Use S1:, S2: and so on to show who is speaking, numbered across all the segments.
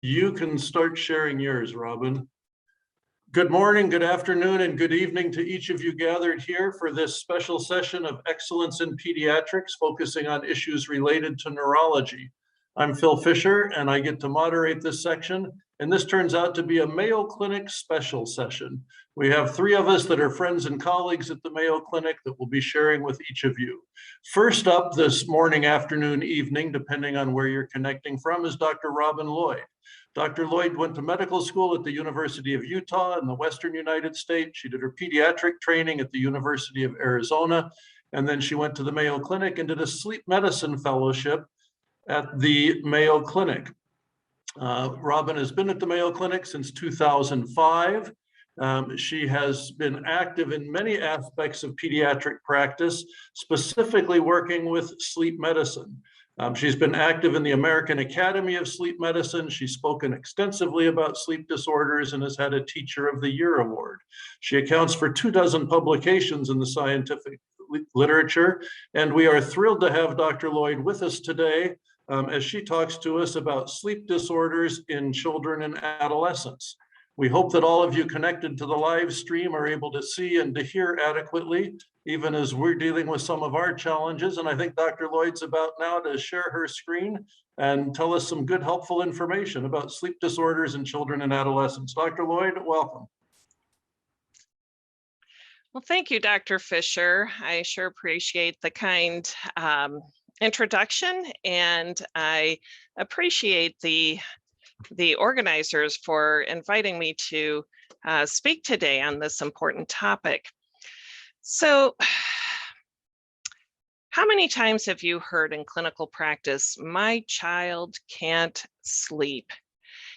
S1: You can start sharing yours, Robin. Good morning, good afternoon, and good evening to each of you gathered here for this special session of Excellence in Pediatrics, focusing on issues related to neurology. I'm Phil Fischer, and I get to moderate this section, and this turns out to be a Mayo Clinic special session. We have three of us that are friends and colleagues at the Mayo Clinic that will be sharing with each of you. First up this morning, afternoon, evening, depending on where you're connecting from, is Dr. Robin Lloyd. Dr. Lloyd went to medical school at the University of Utah in the Western United States. She did her pediatric training at the University of Arizona, and then she went to the Mayo Clinic and did a sleep medicine fellowship at the Mayo Clinic. Robin has been at the Mayo Clinic since 2005. She has been active in many aspects of pediatric practice, specifically working with sleep medicine. She's been active in the American Academy of Sleep Medicine. She's spoken extensively about sleep disorders and has had a Teacher of the Year award. She accounts for 24 publications in the scientific literature, and we are thrilled to have Dr. Lloyd with us today as she talks to us about sleep disorders in children and adolescents. We hope that all of you connected to the live stream are able to see and to hear adequately, even as we're dealing with some of our challenges. And I think Dr. Lloyd's about now to share her screen and tell us some good, helpful information about sleep disorders in children and adolescents. Dr. Lloyd, welcome.
S2: Well, thank you, Dr. Fischer. I sure appreciate the kind introduction, and I appreciate the organizers for inviting me to speak today on this important topic. So, how many times have you heard in clinical practice, my child can't sleep,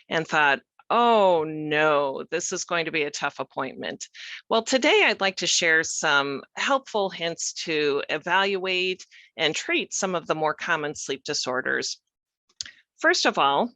S2: and thought, oh no, this is going to be a tough appointment? Well, today I'd like to share some helpful hints to evaluate and treat some of the more common sleep disorders. First of all,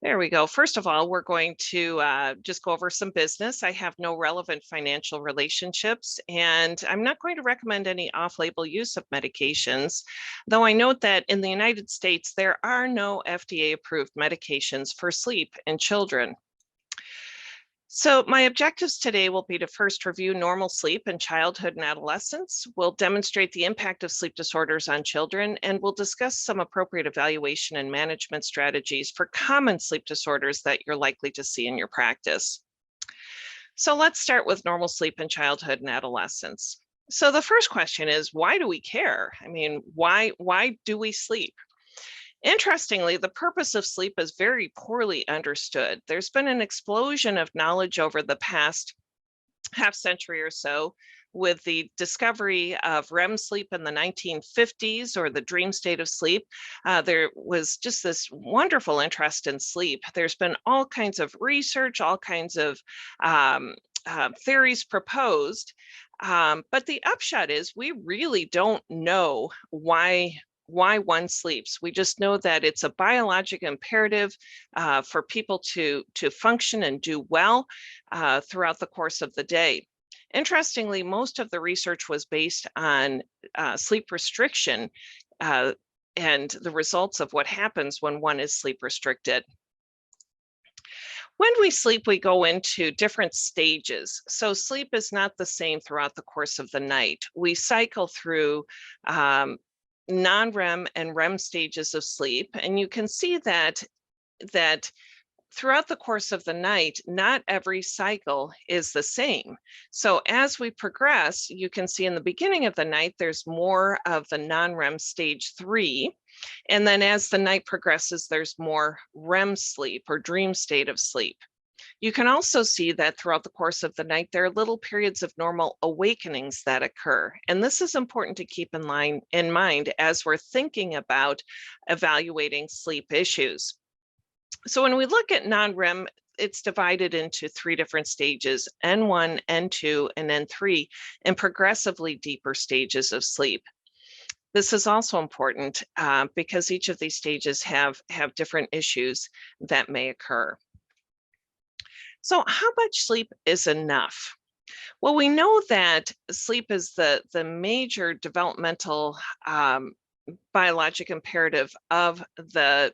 S2: there we go. First of all, we're going to just go over some business. I have no relevant financial relationships, and I'm not going to recommend any off-label use of medications, though I note that in the United States, there are no FDA-approved medications for sleep in children. So my objectives today will be to first review normal sleep in childhood and adolescence. We'll demonstrate the impact of sleep disorders on children, and we'll discuss some appropriate evaluation and management strategies for common sleep disorders that you're likely to see in your practice. So let's start with normal sleep in childhood and adolescence. So the first question is, why do we care? I mean, why do we sleep? Interestingly, the purpose of sleep is very poorly understood. There's been an explosion of knowledge over the past half century or so with the discovery of REM sleep in the 1950s, or the dream state of sleep. There was just this wonderful interest in sleep. There's been all kinds of research, all kinds of theories proposed, but the upshot is we really don't know why one sleeps. We just know that it's a biologic imperative for people to function and do well throughout the course of the day. Interestingly, most of the research was based on sleep restriction and the results of what happens when one is sleep restricted. When we sleep, we go into different stages. So sleep is not the same throughout the course of the night. We cycle through non-REM and REM stages of sleep, and you can see that throughout the course of the night, not every cycle is the same. So as we progress, you can see in the beginning of the night, there's more of the non-REM stage 3. And then as the night progresses, there's more REM sleep, or dream state of sleep. You can also see that throughout the course of the night, there are little periods of normal awakenings that occur. And this is important to keep in mind as we're thinking about evaluating sleep issues. So when we look at non-REM, it's divided into 3 different stages: N1, N2, and N3, and progressively deeper stages of sleep. This is also important because each of these stages have different issues that may occur. So how much sleep is enough? Well, we know that sleep is the major developmental biologic imperative of the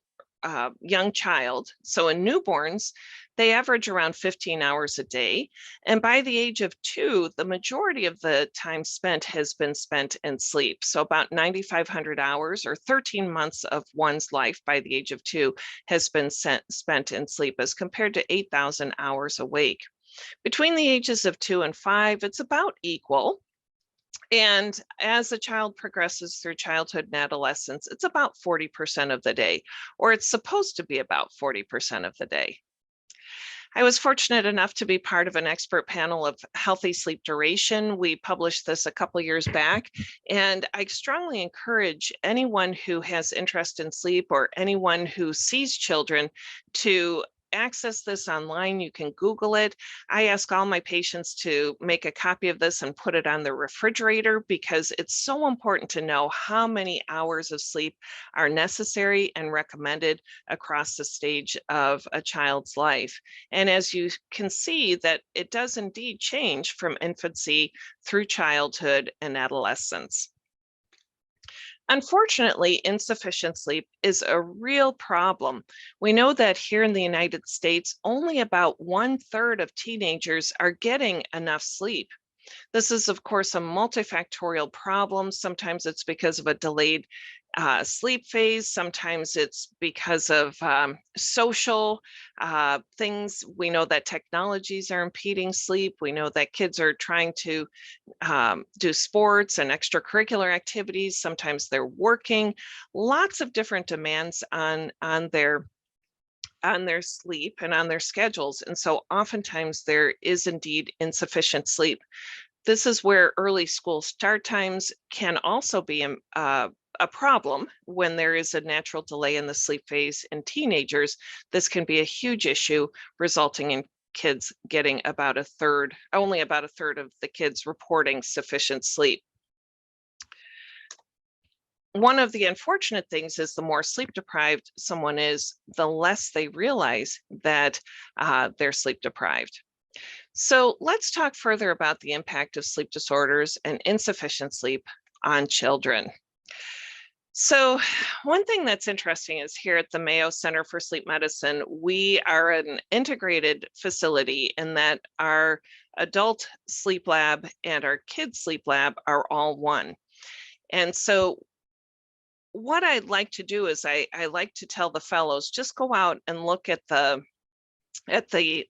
S2: young child. So in newborns, they average around 15 hours a day. And by the age of 2, the majority of the time spent has been spent in sleep. So about 9,500 hours or 13 months of one's life by the age of 2 has been spent in sleep as compared to 8,000 hours awake. Between the ages of 2 and 5, it's about equal. And as a child progresses through childhood and adolescence, it's about 40% of the day, or it's supposed to be about 40% of the day. I was fortunate enough to be part of an expert panel of healthy sleep duration. We published this a couple years back, and I strongly encourage anyone who has interest in sleep or anyone who sees children to access this online. You can Google it. I ask all my patients to make a copy of this and put it on their refrigerator because it's so important to know how many hours of sleep are necessary and recommended across the stage of a child's life. And as you can see, that it does indeed change from infancy through childhood and adolescence. Unfortunately, insufficient sleep is a real problem. We know that here in the United States, only about 1/3 of teenagers are getting enough sleep. This is, of course, a multifactorial problem. Sometimes it's because of a delayed sleep phase. Sometimes it's because of social things. We know that technologies are impeding sleep. We know that kids are trying to do sports and extracurricular activities. Sometimes they're working. Lots of different demands on their sleep and on their schedules. And so oftentimes there is indeed insufficient sleep. This is where early school start times can also be a problem when there is a natural delay in the sleep phase in teenagers. This can be a huge issue, resulting in kids getting about only about a third of the kids reporting sufficient sleep. One of the unfortunate things is the more sleep deprived someone is, the less they realize that they're sleep deprived. So let's talk further about the impact of sleep disorders and insufficient sleep on children. So one thing that's interesting is here at the Mayo Center for Sleep Medicine, we are an integrated facility in that our adult sleep lab and our kids sleep lab are all one. And so what I'd like to do is I like to tell the fellows, just go out and look at the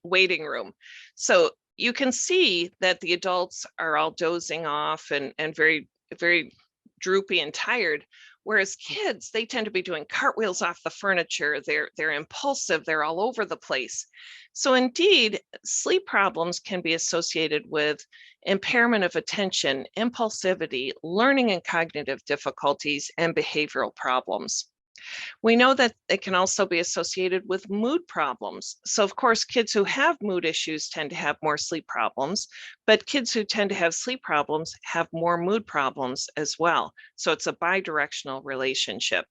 S2: waiting room. So you can see that the adults are all dozing off and very, very droopy and tired. Whereas kids, they tend to be doing cartwheels off the furniture. They're impulsive. They're all over the place. So indeed, sleep problems can be associated with impairment of attention, impulsivity, learning and cognitive difficulties, and behavioral problems. We know that it can also be associated with mood problems. So of course, kids who have mood issues tend to have more sleep problems, but kids who tend to have sleep problems have more mood problems as well. So it's a bidirectional relationship.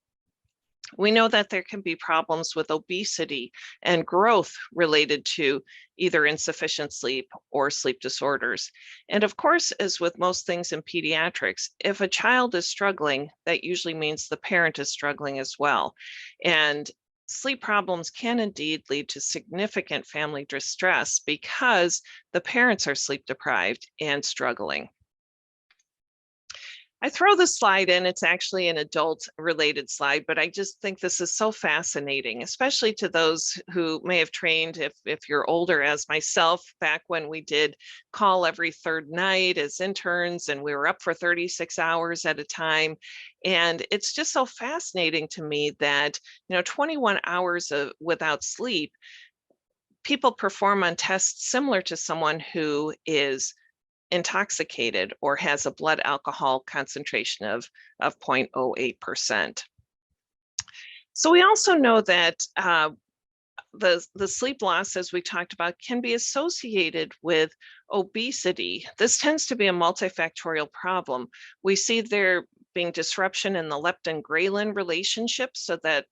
S2: We know that there can be problems with obesity and growth related to either insufficient sleep or sleep disorders. And of course, as with most things in pediatrics, if a child is struggling, that usually means the parent is struggling as well. And sleep problems can indeed lead to significant family distress because the parents are sleep deprived and struggling. I throw this slide in, it's actually an adult related slide, but I just think this is so fascinating, especially to those who may have trained, if you're older as myself, back when we did call every third night as interns and we were up for 36 hours at a time. And it's just so fascinating to me that, 21 hours without sleep, people perform on tests similar to someone who is intoxicated or has a blood alcohol concentration of 0.08%. So we also know that the sleep loss, as we talked about, can be associated with obesity. This tends to be a multifactorial problem. We see there being disruption in the leptin-ghrelin relationship, so that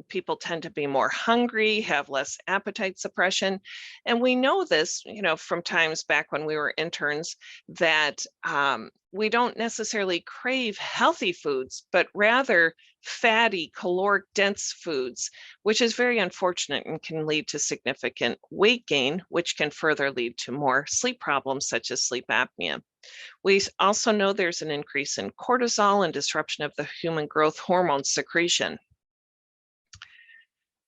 S2: People tend to be more hungry, have less appetite suppression. And we know this, from times back when we were interns, that we don't necessarily crave healthy foods, but rather fatty, caloric dense foods, which is very unfortunate and can lead to significant weight gain, which can further lead to more sleep problems such as sleep apnea. We also know there's an increase in cortisol and disruption of the human growth hormone secretion.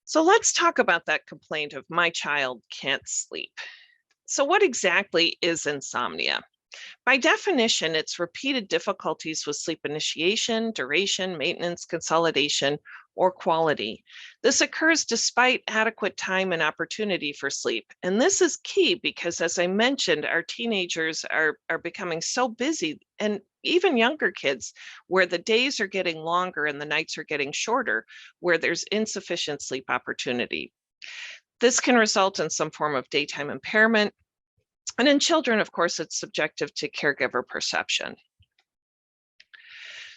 S2: So let's talk about that complaint of my child can't sleep. So what exactly is insomnia? By definition, it's repeated difficulties with sleep initiation, duration, maintenance, consolidation, or quality. This occurs despite adequate time and opportunity for sleep. And this is key because, as I mentioned, our teenagers are becoming so busy, and even younger kids, where the days are getting longer and the nights are getting shorter, where there's insufficient sleep opportunity. This can result in some form of daytime impairment. And in children, of course, it's subjective to caregiver perception.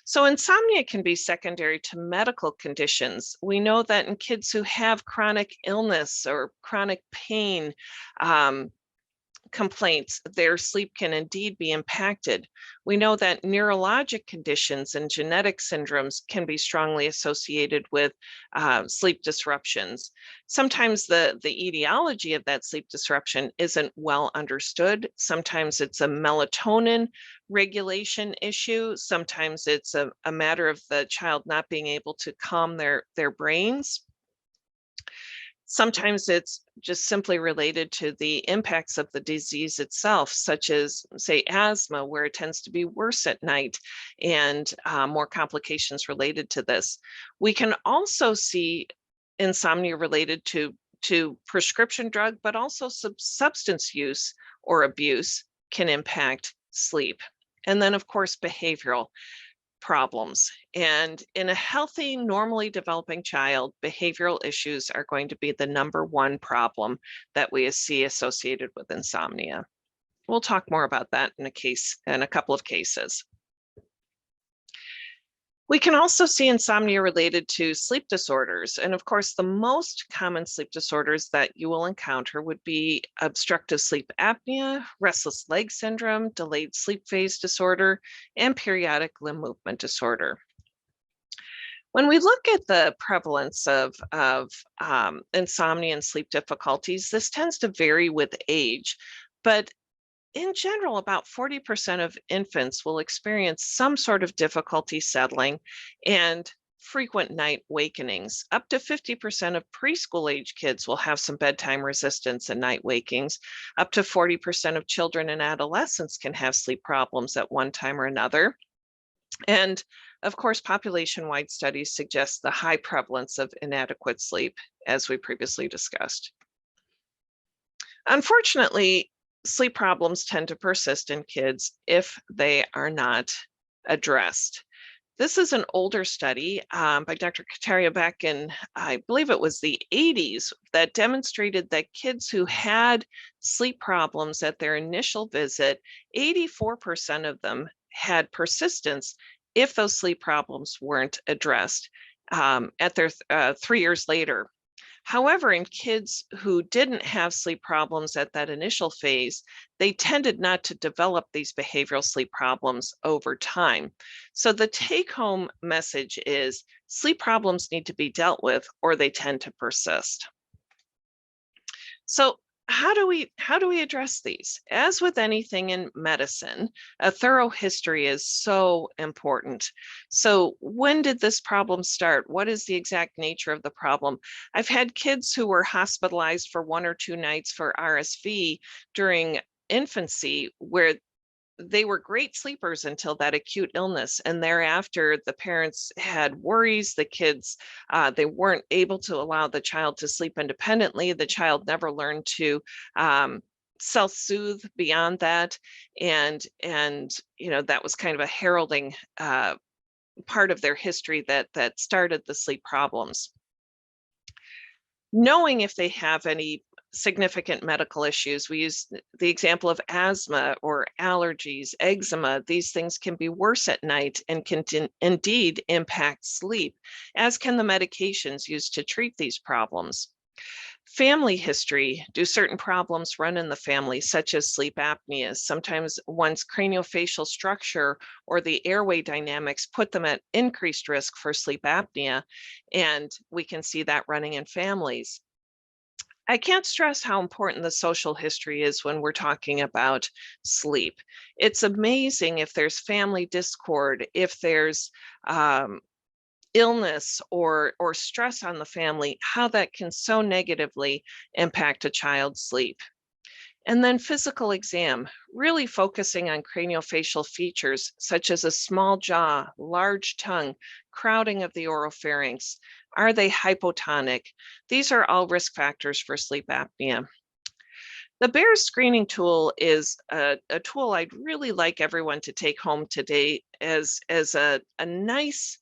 S2: So insomnia can be secondary to medical conditions. We know that in kids who have chronic illness or chronic pain complaints, their sleep can indeed be impacted. We know that neurologic conditions and genetic syndromes can be strongly associated with sleep disruptions. Sometimes the etiology of that sleep disruption isn't well understood. Sometimes it's a melatonin regulation issue. Sometimes it's a matter of the child not being able to calm their brains. Sometimes it's just simply related to the impacts of the disease itself, such as, say, asthma, where it tends to be worse at night, and more complications related to this. We can also see insomnia related to prescription drug, but also substance use or abuse can impact sleep. And then, of course, behavioral problems. And in a healthy, normally developing child, behavioral issues are going to be the #1 problem that we see associated with insomnia. We'll talk more about that in a couple of cases. We can also see insomnia related to sleep disorders. And of course, the most common sleep disorders that you will encounter would be obstructive sleep apnea, restless leg syndrome, delayed sleep phase disorder, and periodic limb movement disorder. When we look at the prevalence of insomnia and sleep difficulties, this tends to vary with age, but in general, about 40% of infants will experience some sort of difficulty settling and frequent night wakenings. Up to 50% of preschool age kids will have some bedtime resistance and night wakings. Up to 40% of children and adolescents can have sleep problems at one time or another. And of course, population-wide studies suggest the high prevalence of inadequate sleep, as we previously discussed. Unfortunately, sleep problems tend to persist in kids if they are not addressed. This is an older study by Dr. Kataria back in, I believe it was the 80s, that demonstrated that kids who had sleep problems at their initial visit, 84% of them had persistence if those sleep problems weren't addressed at their 3 years later. However, in kids who didn't have sleep problems at that initial phase, they tended not to develop these behavioral sleep problems over time. So the take-home message is sleep problems need to be dealt with or they tend to persist. So how do we address these? As with anything in medicine, a thorough history is so important. So when did this problem start? What is the exact nature of the problem? I've had kids who were hospitalized for 1 or 2 nights for RSV during infancy, where they were great sleepers until that acute illness. And thereafter, the parents had worries. The kids, they weren't able to allow the child to sleep independently. The child never learned to self-soothe beyond that. And that was kind of a heralding part of their history that started the sleep problems. Knowing if they have any significant medical issues. We use the example of asthma or allergies, eczema. These things can be worse at night and can indeed impact sleep, as can the medications used to treat these problems. Family history. Do certain problems run in the family, such as sleep apnea? Sometimes one's craniofacial structure or the airway dynamics put them at increased risk for sleep apnea, and we can see that running in families. I can't stress how important the social history is when we're talking about sleep. It's amazing if there's family discord, if there's illness or stress on the family, how that can so negatively impact a child's sleep. And then physical exam, really focusing on craniofacial features such as a small jaw, large tongue, crowding of the oropharynx. Are they hypotonic? These are all risk factors for sleep apnea. The BEARS screening tool is a tool I'd really like everyone to take home today as a nice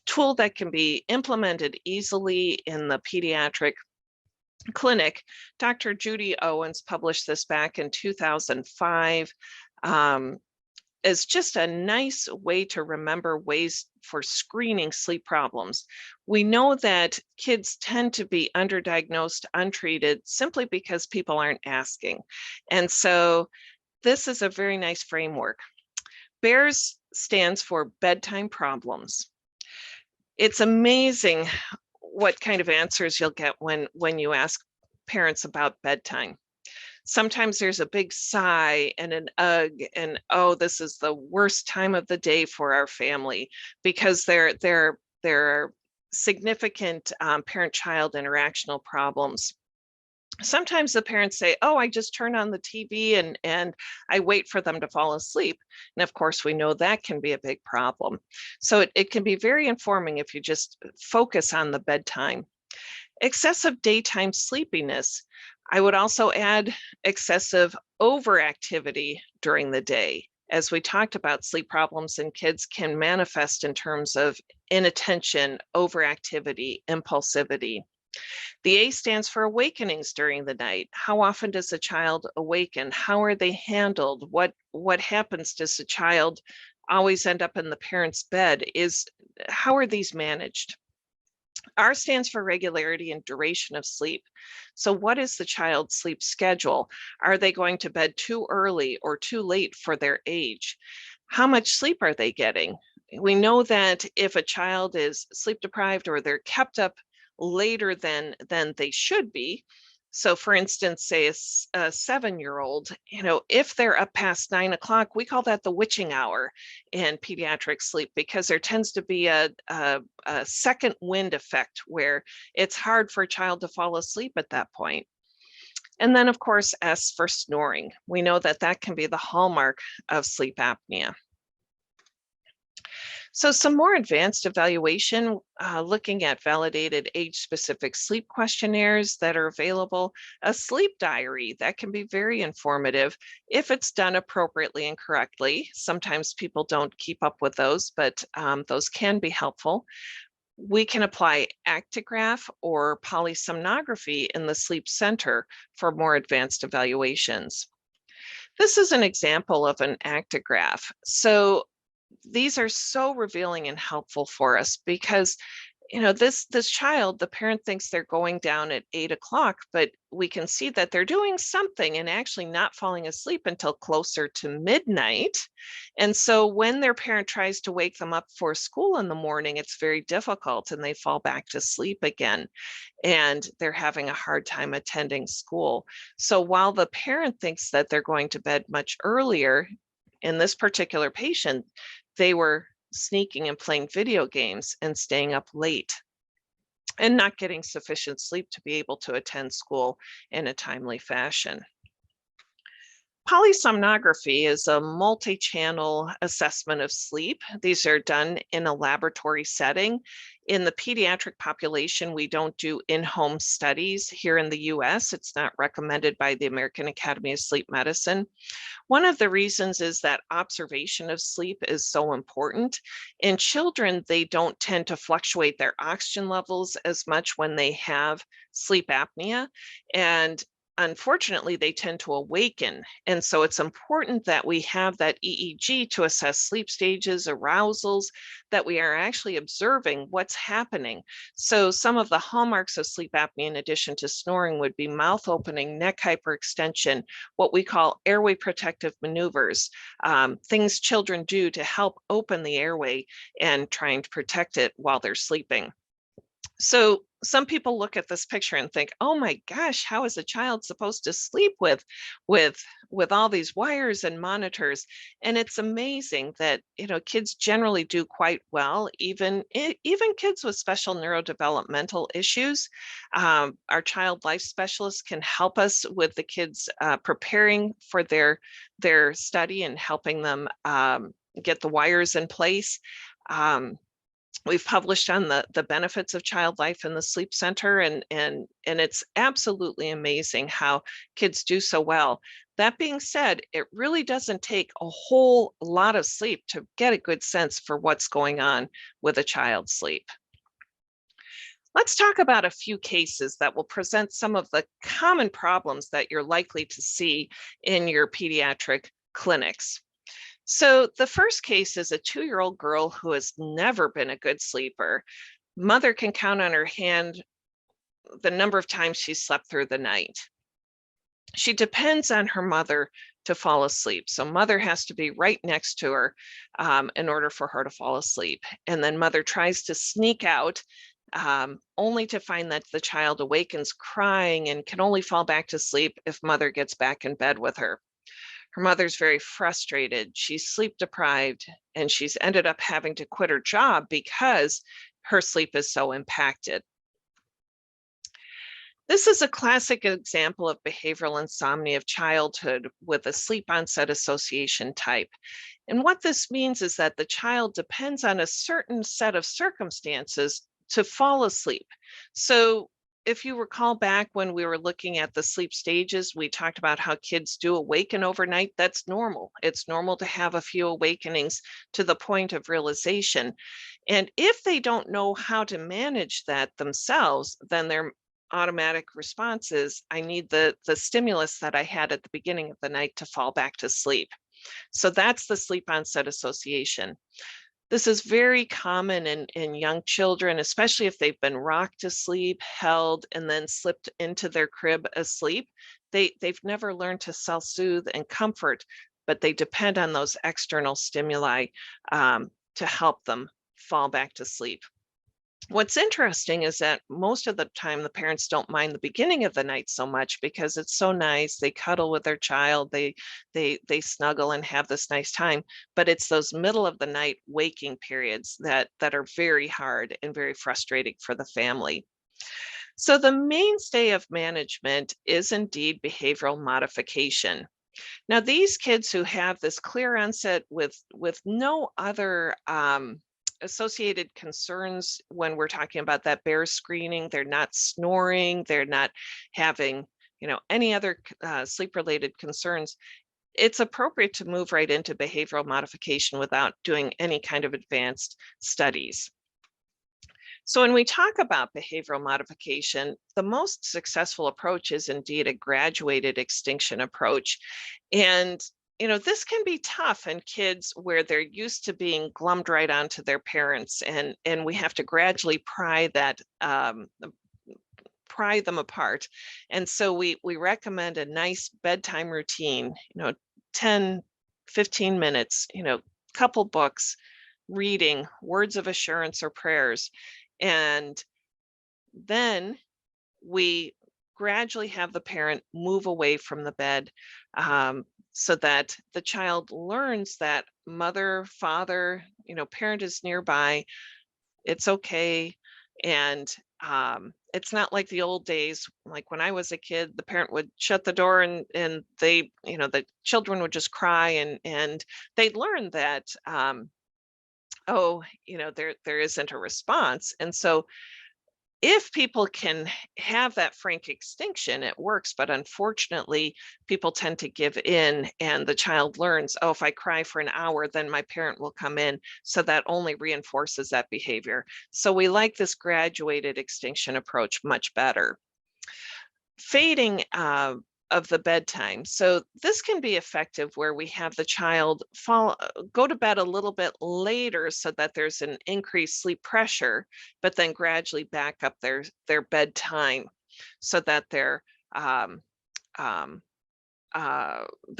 S2: tool that can be implemented easily in the pediatric clinic. Dr. Judy Owens published this back in 2005 as just a nice way to remember ways for screening sleep problems. We know that kids tend to be underdiagnosed, untreated, simply because people aren't asking. And so this is a very nice framework. BEARS stands for bedtime problems. It's amazing what kind of answers you'll get when you ask parents about bedtime. Sometimes there's a big sigh and an ugh, and oh, this is the worst time of the day for our family, because there are significant parent-child interactional problems. Sometimes the parents say, oh, I just turn on the TV and I wait for them to fall asleep. And of course, we know that can be a big problem. So it can be very informing if you just focus on the bedtime. Excessive daytime sleepiness. I would also add excessive overactivity during the day. As we talked about, sleep problems in kids can manifest in terms of inattention, overactivity, impulsivity. The A stands for awakenings during the night. How often does a child awaken? How are they handled? What happens? Does the child always end up in the parent's bed? How are these managed? R stands for regularity and duration of sleep. So what is the child's sleep schedule? Are they going to bed too early or too late for their age? How much sleep are they getting? We know that if a child is sleep deprived or they're kept up later than they should be. So for instance, say a 7-year-old, if they're up past 9 o'clock, we call that the witching hour in pediatric sleep, because there tends to be a second wind effect where it's hard for a child to fall asleep at that point. And then of course, S for snoring. We know that that can be the hallmark of sleep apnea. So some more advanced evaluation, looking at validated age-specific sleep questionnaires that are available, a sleep diary that can be very informative if it's done appropriately and correctly. Sometimes people don't keep up with those, but those can be helpful. We can apply actigraph or polysomnography in the sleep center for more advanced evaluations. This is an example of an actigraph. So these are so revealing and helpful for us because, this child, the parent thinks they're going down at 8 o'clock, but we can see that they're doing something and actually not falling asleep until closer to midnight. And so when their parent tries to wake them up for school in the morning, it's very difficult and they fall back to sleep again. And they're having a hard time attending school. So while the parent thinks that they're going to bed much earlier, in this particular patient, they were sneaking and playing video games and staying up late and not getting sufficient sleep to be able to attend school in a timely fashion. Polysomnography is a multi-channel assessment of sleep. These are done in a laboratory setting. In the pediatric population, we don't do in-home studies here in the US. It's not recommended by the American Academy of Sleep Medicine. One of the reasons is that observation of sleep is so important. In children, they don't tend to fluctuate their oxygen levels as much when they have sleep apnea. And unfortunately, they tend to awaken. And so it's important that we have that EEG to assess sleep stages, arousals, that we are actually observing what's happening. So some of the hallmarks of sleep apnea, in addition to snoring, would be mouth opening, neck hyperextension, what we call airway protective maneuvers, things children do to help open the airway and trying to protect it while they're sleeping. So some people look at this picture and think, oh my gosh, how is a child supposed to sleep with all these wires and monitors? And it's amazing that, kids generally do quite well, even kids with special neurodevelopmental issues. Our child life specialists can help us with the kids preparing for their study and helping them get the wires in place. We've published on the benefits of child life in the sleep center, and it's absolutely amazing how kids do so well. That being said, it really doesn't take a whole lot of sleep to get a good sense for what's going on with a child's sleep. Let's talk about a few cases that will present some of the common problems that you're likely to see in your pediatric clinics. So the first case is a 2-year-old girl who has never been a good sleeper. Mother can count on her hand the number of times she slept through the night. She depends on her mother to fall asleep. So mother has to be right next to her in order for her to fall asleep. And then mother tries to sneak out only to find that the child awakens crying and can only fall back to sleep if mother gets back in bed with her. Her mother's very frustrated. She's sleep deprived, and she's ended up having to quit her job because her sleep is so impacted. This is a classic example of behavioral insomnia of childhood with a sleep onset association type. And what this means is that the child depends on a certain set of circumstances to fall asleep. So if you recall back when we were looking at the sleep stages, we talked about how kids do awaken overnight. That's normal. It's normal to have a few awakenings to the point of realization. And if they don't know how to manage that themselves, then their automatic response is, I need the stimulus that I had at the beginning of the night to fall back to sleep. So that's the sleep onset association. This is very common in young children, especially if they've been rocked to sleep, held, and then slipped into their crib asleep. They've never learned to self-soothe and comfort, but they depend on those external stimuli to help them fall back to sleep. What's interesting is that most of the time the parents don't mind the beginning of the night so much because it's so nice. They cuddle with their child, they snuggle and have this nice time. But it's those middle of the night waking periods that are very hard and very frustrating for the family. So the mainstay of management is indeed behavioral modification. Now, these kids who have this clear onset with no other associated concerns when we're talking about that bear screening, they're not snoring, they're not having, any other sleep-related concerns, it's appropriate to move right into behavioral modification without doing any kind of advanced studies. So when we talk about behavioral modification, the most successful approach is indeed a graduated extinction approach. And this can be tough in kids where they're used to being glummed right onto their parents, and we have to gradually pry them apart. And so we recommend a nice bedtime routine, 10, 15 minutes, couple books, reading, words of assurance or prayers. And then we gradually have the parent move away from the bed, so that the child learns that mother, father, parent is nearby, it's okay. And It's not like the old days, like when I was a kid, the parent would shut the door and they, the children would just cry and they'd learn that, oh, there isn't a response. And so if people can have that frank extinction, it works. But unfortunately, people tend to give in and the child learns, oh, if I cry for an hour, then my parent will come in. So that only reinforces that behavior. So we like this graduated extinction approach much better. Fading of the bedtime. So this can be effective where we have the child go to bed a little bit later so that there's an increased sleep pressure, but then gradually back up their bedtime so that they're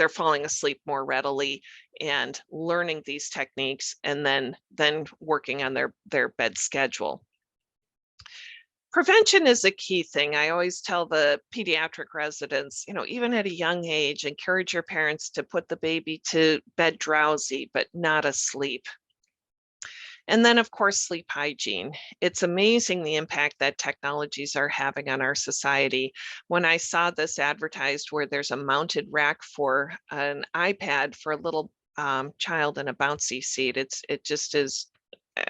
S2: falling asleep more readily and learning these techniques and then working on their bed schedule. Prevention is a key thing. I always tell the pediatric residents, even at a young age, encourage your parents to put the baby to bed drowsy, but not asleep. And then, of course, sleep hygiene. It's amazing the impact that technologies are having on our society. When I saw this advertised where there's a mounted rack for an iPad for a little child in a bouncy seat, it just is,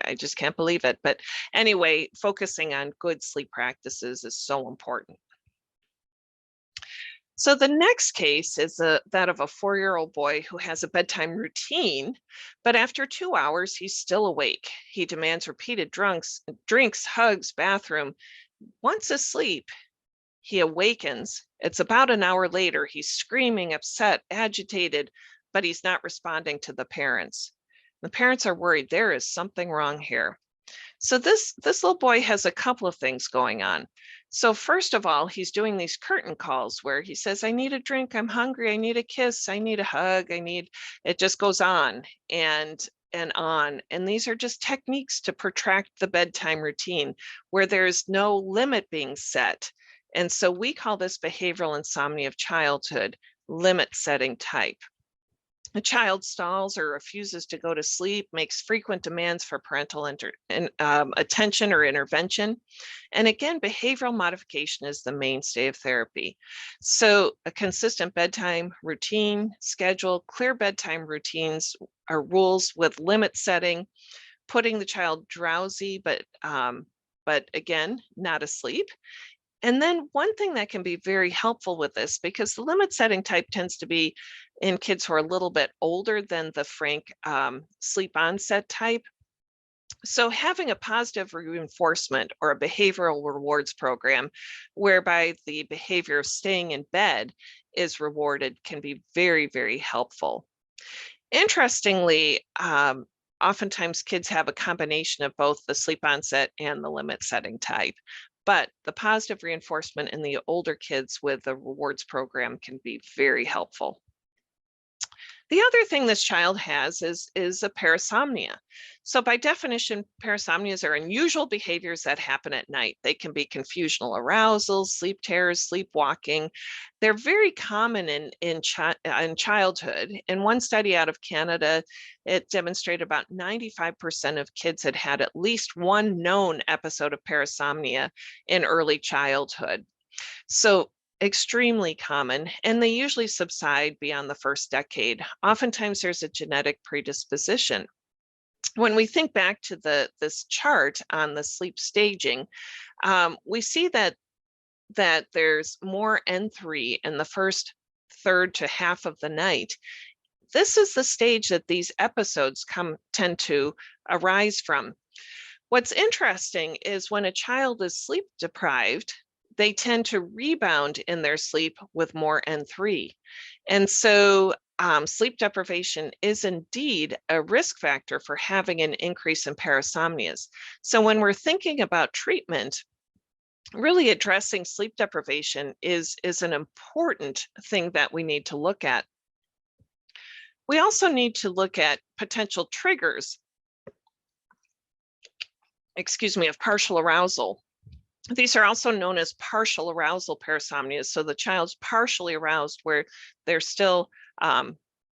S2: I just can't believe it. But anyway, focusing on good sleep practices is so important. So the next case is that of a 4-year-old boy who has a bedtime routine, but after 2 hours, he's still awake. He demands repeated drinks, hugs, bathroom. Once asleep, he awakens. It's about an hour later. He's screaming, upset, agitated, but he's not responding to the parents. The parents are worried there is something wrong here. So this little boy has a couple of things going on. So first of all, he's doing these curtain calls where he says, I need a drink, I'm hungry, I need a kiss, I need a hug, it just goes on and on. And these are just techniques to protract the bedtime routine where there's no limit being set. And so we call this behavioral insomnia of childhood, limit setting type. A child stalls or refuses to go to sleep, makes frequent demands for parental attention or intervention. And again, behavioral modification is the mainstay of therapy. So a consistent bedtime routine, schedule, clear bedtime routines or rules with limit setting, putting the child drowsy, but again, not asleep. And then one thing that can be very helpful with this, because the limit setting type tends to be in kids who are a little bit older than the frank sleep onset type. So having a positive reinforcement or a behavioral rewards program whereby the behavior of staying in bed is rewarded can be very, very helpful. Interestingly, oftentimes kids have a combination of both the sleep onset and the limit setting type. But the positive reinforcement in the older kids with the rewards program can be very helpful. The other thing this child has is a parasomnia. So by definition, parasomnias are unusual behaviors that happen at night. They can be confusional arousal, sleep terrors, sleepwalking. They're very common in childhood. In one study out of Canada, it demonstrated about 95% of kids had at least one known episode of parasomnia in early childhood. So extremely common, and they usually subside beyond the first decade. Oftentimes there's a genetic predisposition. When we think back to this chart on the sleep staging, we see that there's more N3 in the first third to half of the night. This is the stage that these episodes tend to arise from. What's interesting is when a child is sleep deprived, they tend to rebound in their sleep with more N3. And so sleep deprivation is indeed a risk factor for having an increase in parasomnias. So when we're thinking about treatment, really addressing sleep deprivation is an important thing that we need to look at. We also need to look at potential triggers, of partial arousal. These are also known as partial arousal parasomnias. So the child's partially aroused where they're still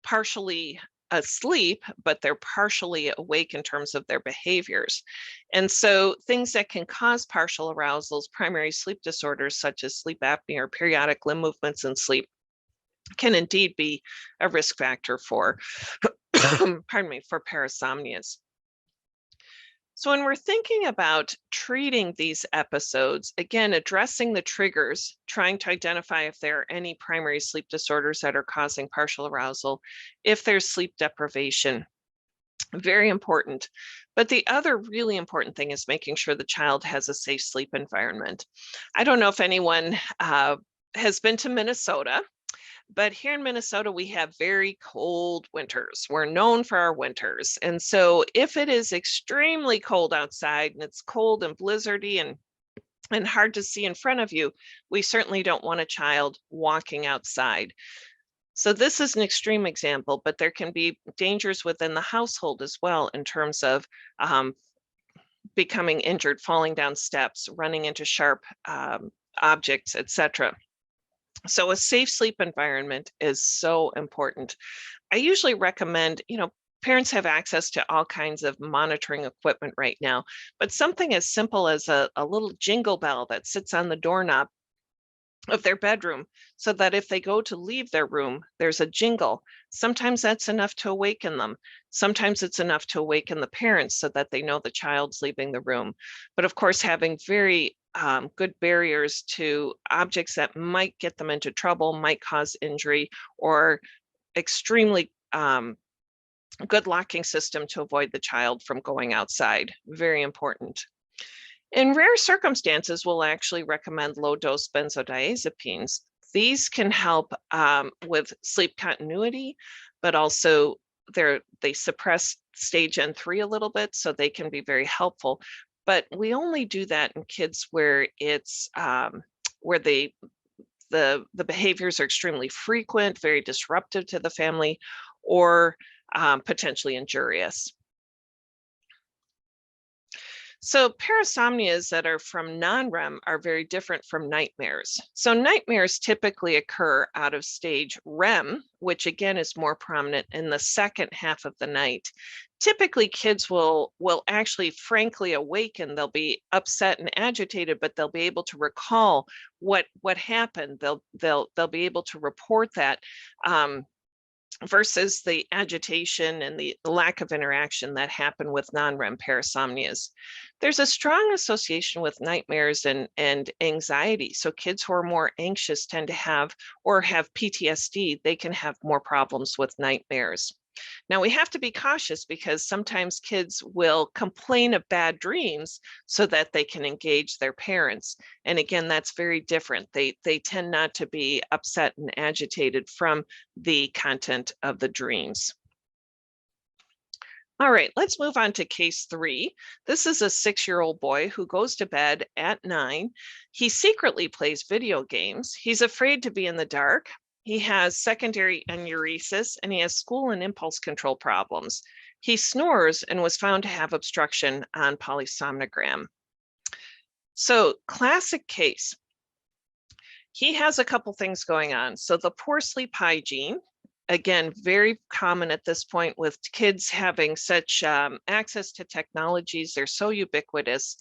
S2: partially asleep, but they're partially awake in terms of their behaviors. And so things that can cause partial arousals, primary sleep disorders such as sleep apnea or periodic limb movements in sleep, can indeed be a risk factor for, pardon me, for parasomnias. So when we're thinking about treating these episodes, again, addressing the triggers, trying to identify if there are any primary sleep disorders that are causing partial arousal, if there's sleep deprivation, very important. But the other really important thing is making sure the child has a safe sleep environment. I don't know if anyone has been to Minnesota, but here in Minnesota, we have very cold winters. We're known for our winters. And so if it is extremely cold outside and it's cold and blizzardy and hard to see in front of you, we certainly don't want a child walking outside. So this is an extreme example, but there can be dangers within the household as well in terms of becoming injured, falling down steps, running into sharp objects, etc. So a safe sleep environment is so important. I usually recommend, parents have access to all kinds of monitoring equipment right now, but something as simple as a little jingle bell that sits on the doorknob of their bedroom so that if they go to leave their room, there's a jingle. Sometimes that's enough to awaken them. Sometimes it's enough to awaken the parents so that they know the child's leaving the room. But of course, having very good barriers to objects that might get them into trouble, might cause injury, or extremely good locking system to avoid the child from going outside. Very important. In rare circumstances, we'll actually recommend low-dose benzodiazepines. These can help with sleep continuity, but also they suppress stage N3 a little bit, so they can be very helpful. But we only do that in kids where it's where the behaviors are extremely frequent, very disruptive to the family, or potentially injurious. So parasomnias that are from non-REM are very different from nightmares. So nightmares typically occur out of stage REM, which again is more prominent in the second half of the night. Typically kids will actually frankly awaken. They'll be upset and agitated, but they'll be able to recall what happened. They'll be able to report that. Versus the agitation and the lack of interaction that happen with non-REM parasomnias. There's a strong association with nightmares and anxiety. So kids who are more anxious tend to have, or have PTSD, they can have more problems with nightmares. Now we have to be cautious because sometimes kids will complain of bad dreams so that they can engage their parents. And again, that's very different. They tend not to be upset and agitated from the content of the dreams. All right, let's move on to case 3. This is a 6-year-old boy who goes to bed at 9. He secretly plays video games. He's afraid to be in the dark. He has secondary enuresis and he has school and impulse control problems. He snores and was found to have obstruction on polysomnogram. So classic case. He has a couple things going on. So the poor sleep hygiene, again, very common at this point with kids having such access to technologies. They're so ubiquitous.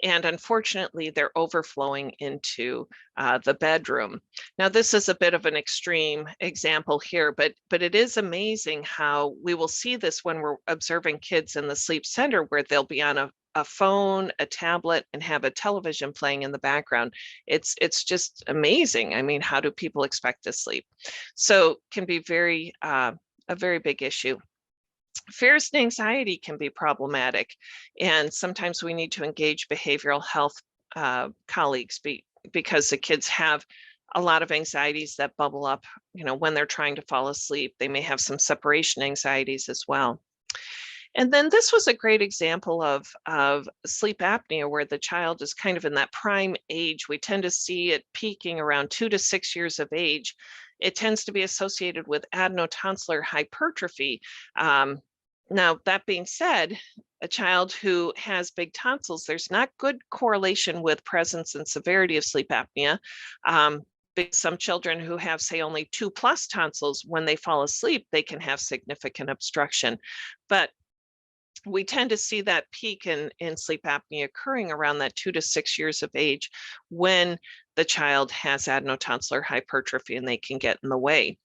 S2: And unfortunately, they're overflowing into the bedroom. Now, this is a bit of an extreme example here, but it is amazing how we will see this when we're observing kids in the sleep center where they'll be on a phone, a tablet, and have a television playing in the background. It's just amazing. I mean, how do people expect to sleep? So can be a very big issue. Fears and anxiety can be problematic, and sometimes we need to engage behavioral health colleagues because the kids have a lot of anxieties that bubble up, when they're trying to fall asleep. They may have some separation anxieties as well. And then this was a great example of sleep apnea where the child is kind of in that prime age. We tend to see it peaking around 2 to 6 years of age. It tends to be associated with adenotonsillar hypertrophy. Now, that being said, a child who has big tonsils, there's not good correlation with presence and severity of sleep apnea. Some children who have, say, only 2+ tonsils, when they fall asleep, they can have significant obstruction. But we tend to see that peak in sleep apnea occurring around that 2 to 6 years of age, when the child has adenotonsillar hypertrophy and they can get in the way.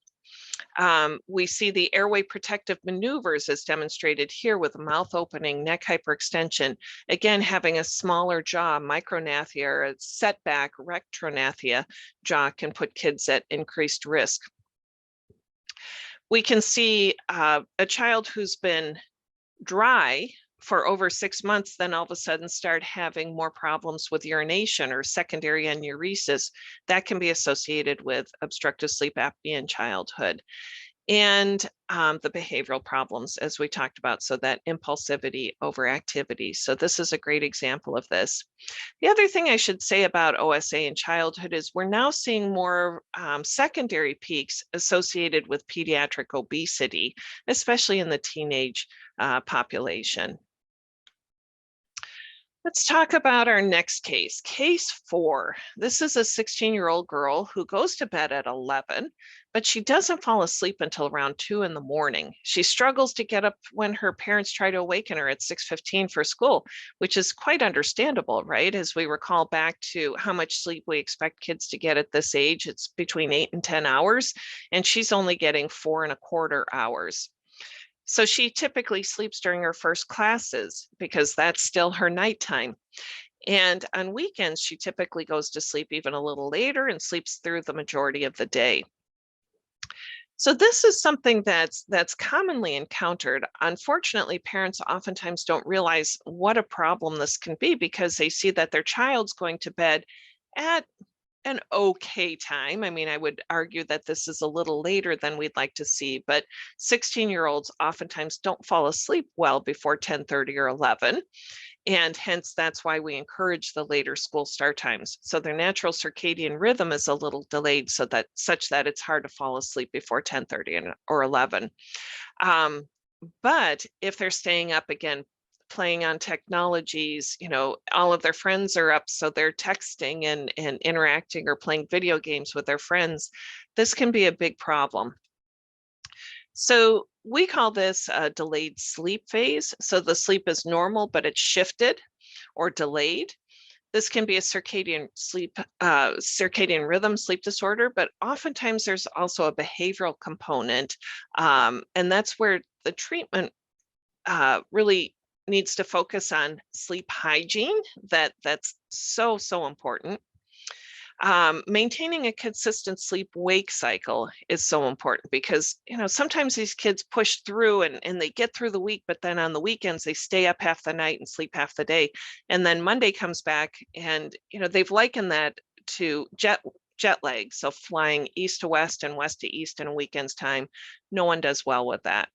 S2: We see the airway protective maneuvers as demonstrated here with mouth opening, neck hyperextension, again, having a smaller jaw, micrognathia, or a setback rectognathia jaw can put kids at increased risk. We can see a child who's been dry for over 6 months, then all of a sudden start having more problems with urination or secondary enuresis. That can be associated with obstructive sleep apnea in childhood. And the behavioral problems, as we talked about, so that impulsivity, overactivity. So this is a great example of this. The other thing I should say about OSA in childhood is we're now seeing more secondary peaks associated with pediatric obesity, especially in the teenage population. Let's talk about our next case, case 4. This is a 16-year-old girl who goes to bed at 11, but she doesn't fall asleep until around 2 in the morning. She struggles to get up when her parents try to awaken her at 6:15 for school, which is quite understandable, right? As we recall back to how much sleep we expect kids to get at this age, it's between 8 and 10 hours, and she's only getting 4¼ hours. So she typically sleeps during her first classes because that's still her nighttime. And on weekends, she typically goes to sleep even a little later and sleeps through the majority of the day. So this is something that's commonly encountered. Unfortunately, parents oftentimes don't realize what a problem this can be because they see that their child's going to bed at an okay time. I mean, I would argue that this is a little later than we'd like to see, but 16-year-olds oftentimes don't fall asleep well before 10:30 or 11. And hence, that's why we encourage the later school start times. So their natural circadian rhythm is a little delayed such that it's hard to fall asleep before 10:30 or 11. But if they're staying up, again, playing on technologies, all of their friends are up, so they're texting and interacting or playing video games with their friends, this can be a big problem. So we call this a delayed sleep phase. So the sleep is normal, but it's shifted or delayed. This can be a circadian rhythm sleep disorder, but oftentimes there's also a behavioral component. And that's where the treatment really needs to focus on sleep hygiene. That's so important. Maintaining a consistent sleep-wake cycle is so important because sometimes these kids push through and they get through the week, but then on the weekends they stay up half the night and sleep half the day, and then Monday comes back and they've likened that to jet lag, so flying east to west and west to east in a weekend's time. No one does well with that.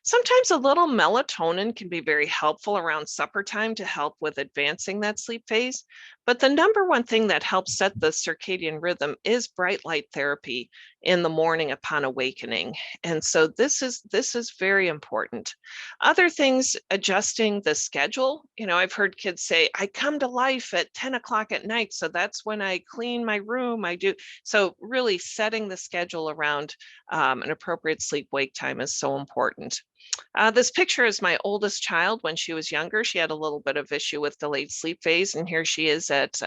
S2: Sometimes a little melatonin can be very helpful around supper time to help with advancing that sleep phase. But the number one thing that helps set the circadian rhythm is bright light therapy in the morning upon awakening. And so this is very important. Other things, adjusting the schedule. I've heard kids say, I come to life at 10 o'clock at night, so that's when I clean my room. I do. So really setting the schedule around an appropriate sleep-wake time is so important. This picture is my oldest child when she was younger. She had a little bit of issue with delayed sleep phase, and here she is at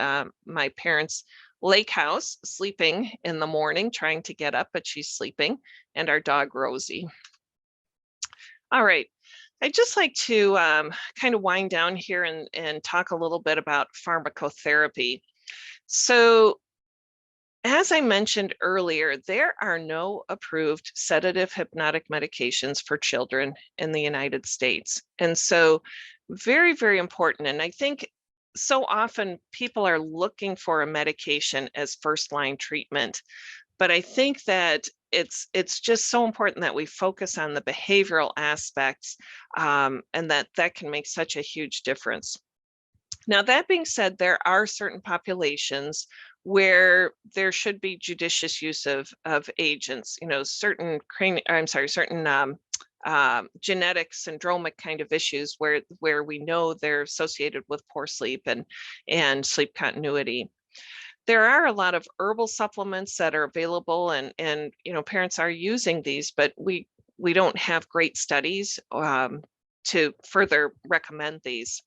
S2: my parents' lake house, sleeping in the morning, trying to get up, but she's sleeping, and our dog Rosie. All right, I'd just like to kind of wind down here and talk a little bit about pharmacotherapy. So as I mentioned earlier, there are no approved sedative hypnotic medications for children in the United States. And so very, very important. And I think so often people are looking for a medication as first-line treatment. But I think that it's just so important that we focus on the behavioral aspects, and that can make such a huge difference. Now, that being said, there are certain populations where there should be judicious use of agents, certain genetic syndromic kind of issues where we know they're associated with poor sleep and sleep continuity. There are a lot of herbal supplements that are available, and parents are using these, but we don't have great studies to further recommend these.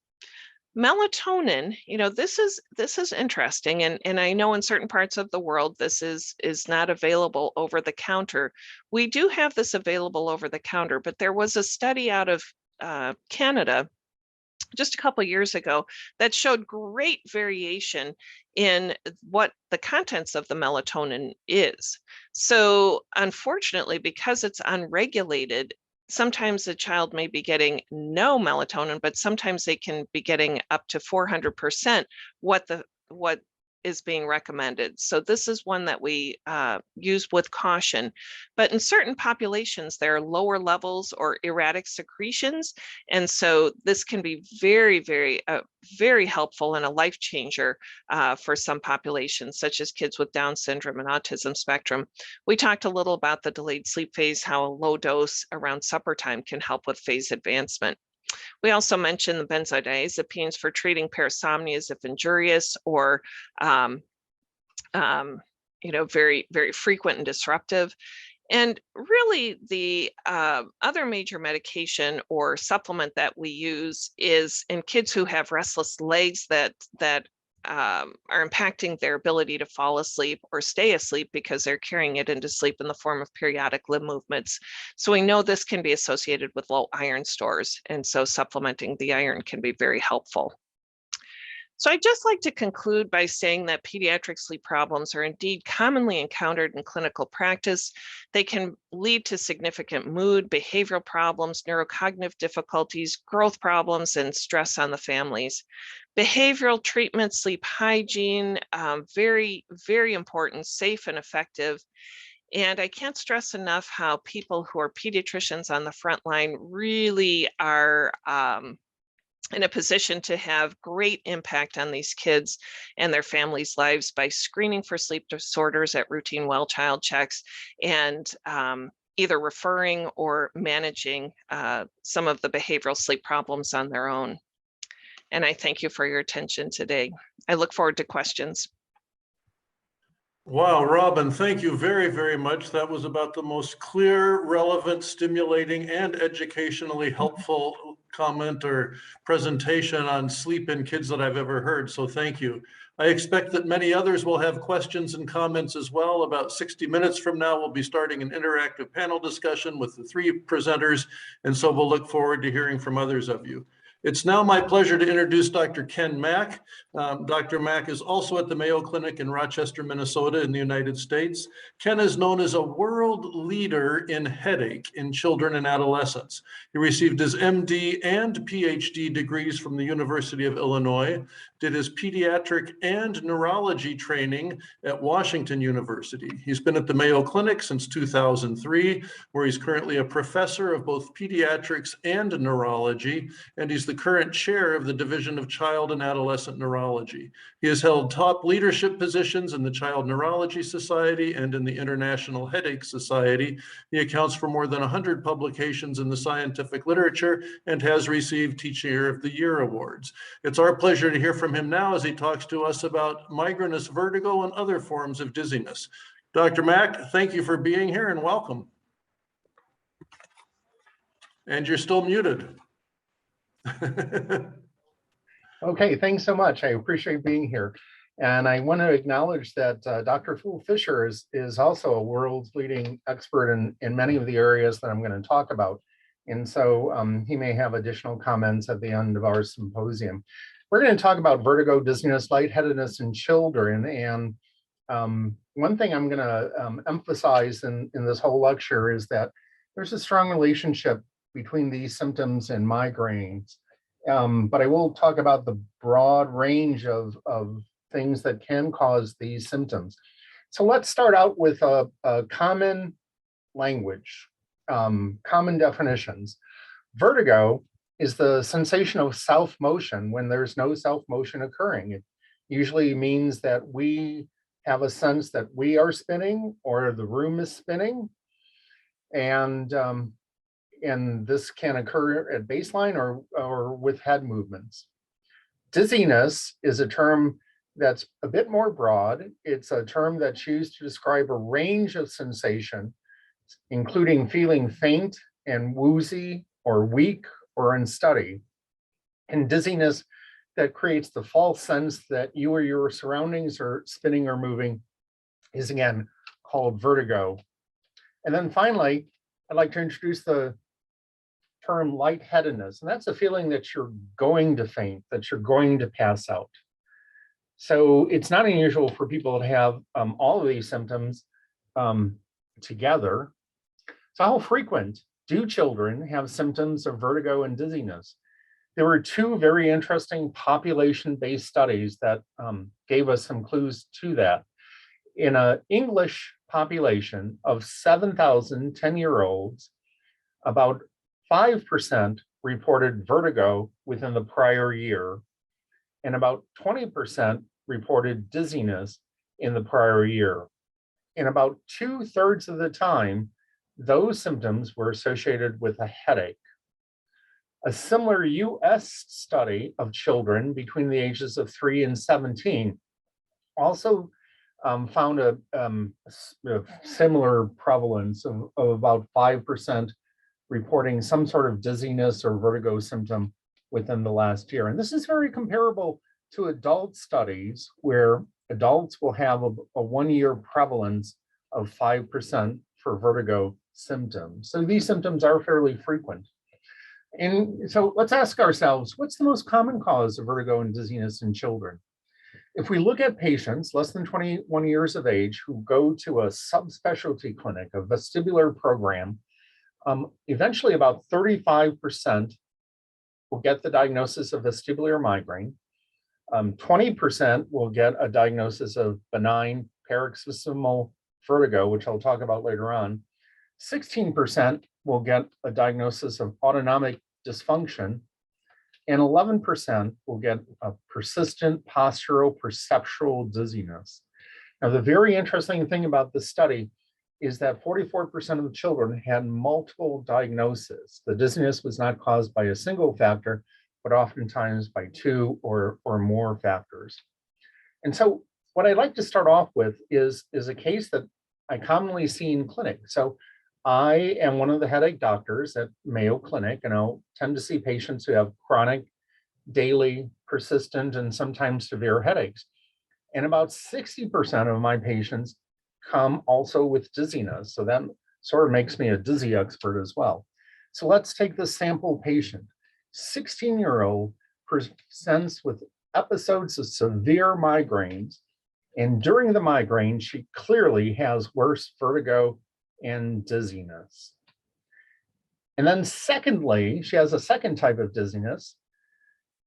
S2: Melatonin, this is interesting, and I know in certain parts of the world this is not available over the counter. We do have this available over the counter, but there was a study out of Canada just a couple years ago that showed great variation in what the contents of the melatonin is. So unfortunately, because it's unregulated, sometimes the child may be getting no melatonin, but sometimes they can be getting up to 400% what is being recommended. So this is one that we use with caution. But in certain populations, there are lower levels or erratic secretions. And so this can be very, very helpful and a life changer for some populations, such as kids with Down syndrome and autism spectrum. We talked a little about the delayed sleep phase, how a low dose around supper time can help with phase advancement. We also mentioned the benzodiazepines for treating parasomnias if injurious or very, very frequent and disruptive. And really, the other major medication or supplement that we use is in kids who have restless legs that are impacting their ability to fall asleep or stay asleep because they're carrying it into sleep in the form of periodic limb movements. So we know this can be associated with low iron stores, and so supplementing the iron can be very helpful. So I'd just like to conclude by saying that pediatric sleep problems are indeed commonly encountered in clinical practice. They can lead to significant mood, behavioral problems, neurocognitive difficulties, growth problems, and stress on the families. Behavioral treatment, sleep hygiene, very, very important, safe and effective. And I can't stress enough how people who are pediatricians on the front line really are in a position to have great impact on these kids and their families' lives by screening for sleep disorders at routine well child checks and either referring or managing some of the behavioral sleep problems on their own. And I thank you for your attention today. I look forward to questions.
S1: Wow, Robin, thank you very, very much. That was about the most clear, relevant, stimulating, and educationally helpful comment or presentation on sleep in kids that I've ever heard. So thank you. I expect that many others will have questions and comments as well. About 60 minutes from now, we'll be starting an interactive panel discussion with the three presenters. And so we'll look forward to hearing from others of you. It's now my pleasure to introduce Dr. Ken Mack. Dr. Mack is also at the Mayo Clinic in Rochester, Minnesota in the United States. Ken is known as a world leader in headache in children and adolescents. He received his MD and PhD degrees from the University of Illinois, did his pediatric and neurology training at Washington University. He's been at the Mayo Clinic since 2003, where he's currently a professor of both pediatrics and neurology, and he's the current chair of the Division of Child and Adolescent Neurology. He has held top leadership positions in the Child Neurology Society and in the International Headache Society. He accounts for more than 100 publications in the scientific literature and has received Teacher of the Year awards. It's our pleasure to hear from him now as he talks to us about migrainous vertigo and other forms of dizziness. Dr. Mack, thank you for being here and welcome. And you're still muted.
S3: Okay, thanks so much. I appreciate being here. And I want to acknowledge that Dr. Fischer is also a world's leading expert in many of the areas that I'm going to talk about. And so he may have additional comments at the end of our symposium. We're going to talk about vertigo, dizziness, lightheadedness in children. And one thing I'm going to emphasize in this whole lecture is that there's a strong relationship between these symptoms and migraines. But I will talk about the broad range of things that can cause these symptoms. So let's start out with a common language, common definitions. Vertigo is the sensation of self-motion when there's no self-motion occurring. It usually means that we have a sense that we are spinning or the room is spinning. And this can occur at baseline or with head movements. Dizziness is a term that's a bit more broad. It's a term that's used to describe a range of sensation, including feeling faint and woozy or weak or unsteady, and dizziness that creates the false sense that you or your surroundings are spinning or moving is again called vertigo. And then finally, I'd like to introduce the term lightheadedness, and that's a feeling that you're going to faint, that you're going to pass out. So it's not unusual for people to have all of these symptoms together. So how frequent do children have symptoms of vertigo and dizziness? There were two very interesting population-based studies that gave us some clues to that. In an English population of 7,000 10-year-olds, about 5% reported vertigo within the prior year, and about 20% reported dizziness in the prior year. And about 2/3 of the time, those symptoms were associated with a headache. A similar US study of children between the ages of 3 and 17 also found a similar prevalence of about 5% reporting some sort of dizziness or vertigo symptom within the last year. And this is very comparable to adult studies where adults will have a 1-year prevalence of 5% for vertigo symptoms. So these symptoms are fairly frequent. And so let's ask ourselves, what's the most common cause of vertigo and dizziness in children? If we look at patients less than 21 years of age who go to a subspecialty clinic, a vestibular program, eventually about 35% will get the diagnosis of vestibular migraine. 20% will get a diagnosis of benign paroxysmal vertigo, which I'll talk about later on. 16% will get a diagnosis of autonomic dysfunction, and 11% will get a persistent postural perceptual dizziness. Now, the very interesting thing about this study is that 44% of the children had multiple diagnoses. The dizziness was not caused by a single factor, but oftentimes by 2 or more factors. And so what I'd like to start off with is a case that I commonly see in clinic. So I am one of the headache doctors at Mayo Clinic, and I'll tend to see patients who have chronic, daily, persistent, and sometimes severe headaches. And about 60% of my patients come also with dizziness. So that sort of makes me a dizzy expert as well. So let's take the sample patient. 16-year-old presents with episodes of severe migraines. And during the migraine, she clearly has worse vertigo and dizziness. And then secondly, she has a second type of dizziness.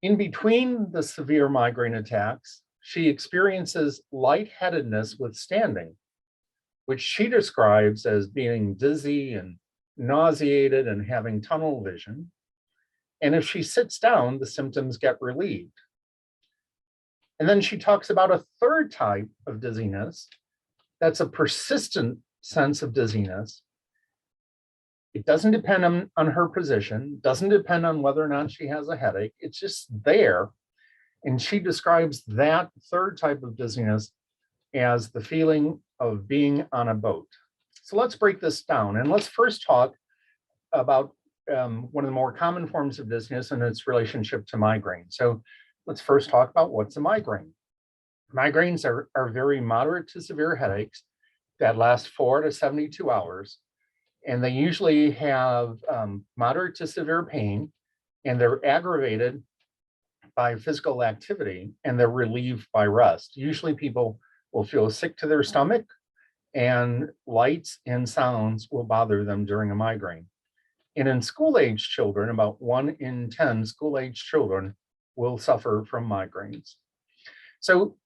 S3: In between the severe migraine attacks, she experiences lightheadedness with standing, which she describes as being dizzy and nauseated and having tunnel vision. And if she sits down, the symptoms get relieved. And then she talks about a third type of dizziness that's a persistent sense of dizziness. It doesn't depend on her position, doesn't depend on whether or not she has a headache. It's just there. And she describes that third type of dizziness as the feeling of being on a boat. So let's break this down. And let's first talk about one of the more common forms of dizziness and its relationship to migraine. So let's first talk about what's a migraine. Migraines are very moderate to severe headaches that last 4 to 72 hours. And they usually have moderate to severe pain, and they're aggravated by physical activity, and they're relieved by rest. Usually people will feel sick to their stomach, and lights and sounds will bother them during a migraine. And in school-age children, about 1 in 10 school-age children will suffer from migraines. So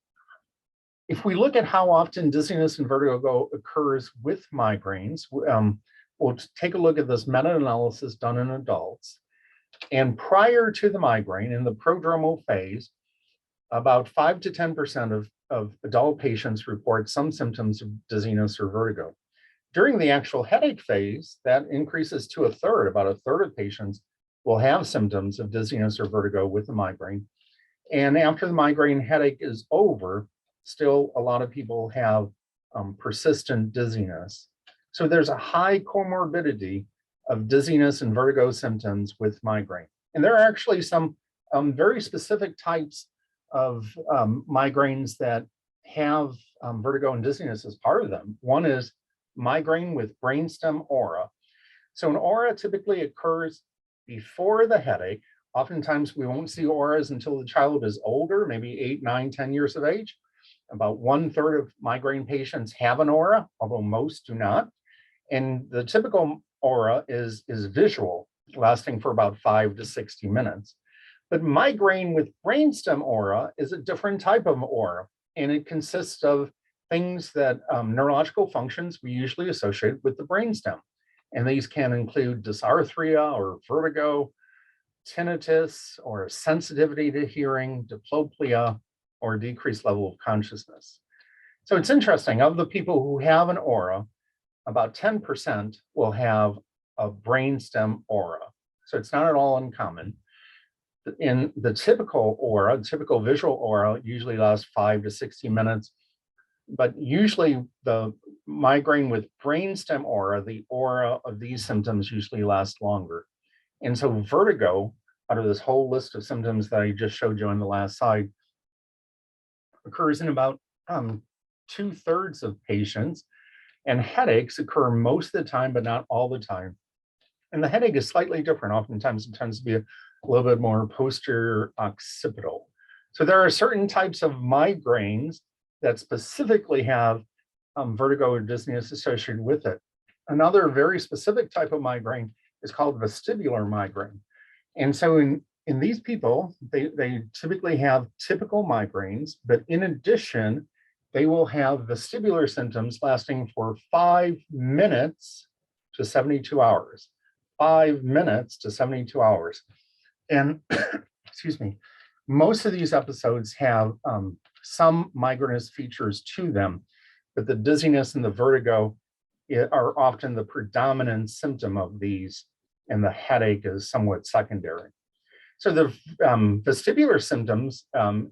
S3: if we look at how often dizziness and vertigo occurs with migraines, we'll take a look at this meta-analysis done in adults. And prior to the migraine, in the prodromal phase, about 5 to 10% of adult patients report some symptoms of dizziness or vertigo. During the actual headache phase, that increases to a third. About a third of patients will have symptoms of dizziness or vertigo with a migraine. And after the migraine headache is over, still a lot of people have persistent dizziness. So there's a high comorbidity of dizziness and vertigo symptoms with migraine. And there are actually some very specific types of migraines that have vertigo and dizziness as part of them. One is migraine with brainstem aura. So an aura typically occurs before the headache. Oftentimes we won't see auras until the child is older, maybe 8, 9, 10 years of age. About 1/3 of migraine patients have an aura, although most do not. And the typical aura is visual, lasting for about 5 to 60 minutes. But migraine with brainstem aura is a different type of aura, and it consists of things that neurological functions we usually associate with the brainstem. And these can include dysarthria or vertigo, tinnitus, or sensitivity to hearing, diplopia, or decreased level of consciousness. So it's interesting, of the people who have an aura, about 10% will have a brainstem aura. So it's not at all uncommon. In the typical aura, the typical visual aura usually lasts 5 to 60 minutes, but usually the migraine with brainstem aura, the aura of these symptoms usually lasts longer. And so vertigo, out of this whole list of symptoms that I just showed you on the last slide, occurs in about 2/3 of patients, and headaches occur most of the time, but not all the time. And the headache is slightly different. Oftentimes it tends to be a little bit more posterior occipital. So there are certain types of migraines that specifically have vertigo or dizziness associated with it. Another very specific type of migraine is called vestibular migraine. And so in these people, they typically have typical migraines, but in addition, they will have vestibular symptoms lasting for 5 minutes to 72 hours. 5 minutes to 72 hours. And excuse me, most of these episodes have some migrainous features to them, but the dizziness and the vertigo are often the predominant symptom of these, and the headache is somewhat secondary. So the vestibular symptoms,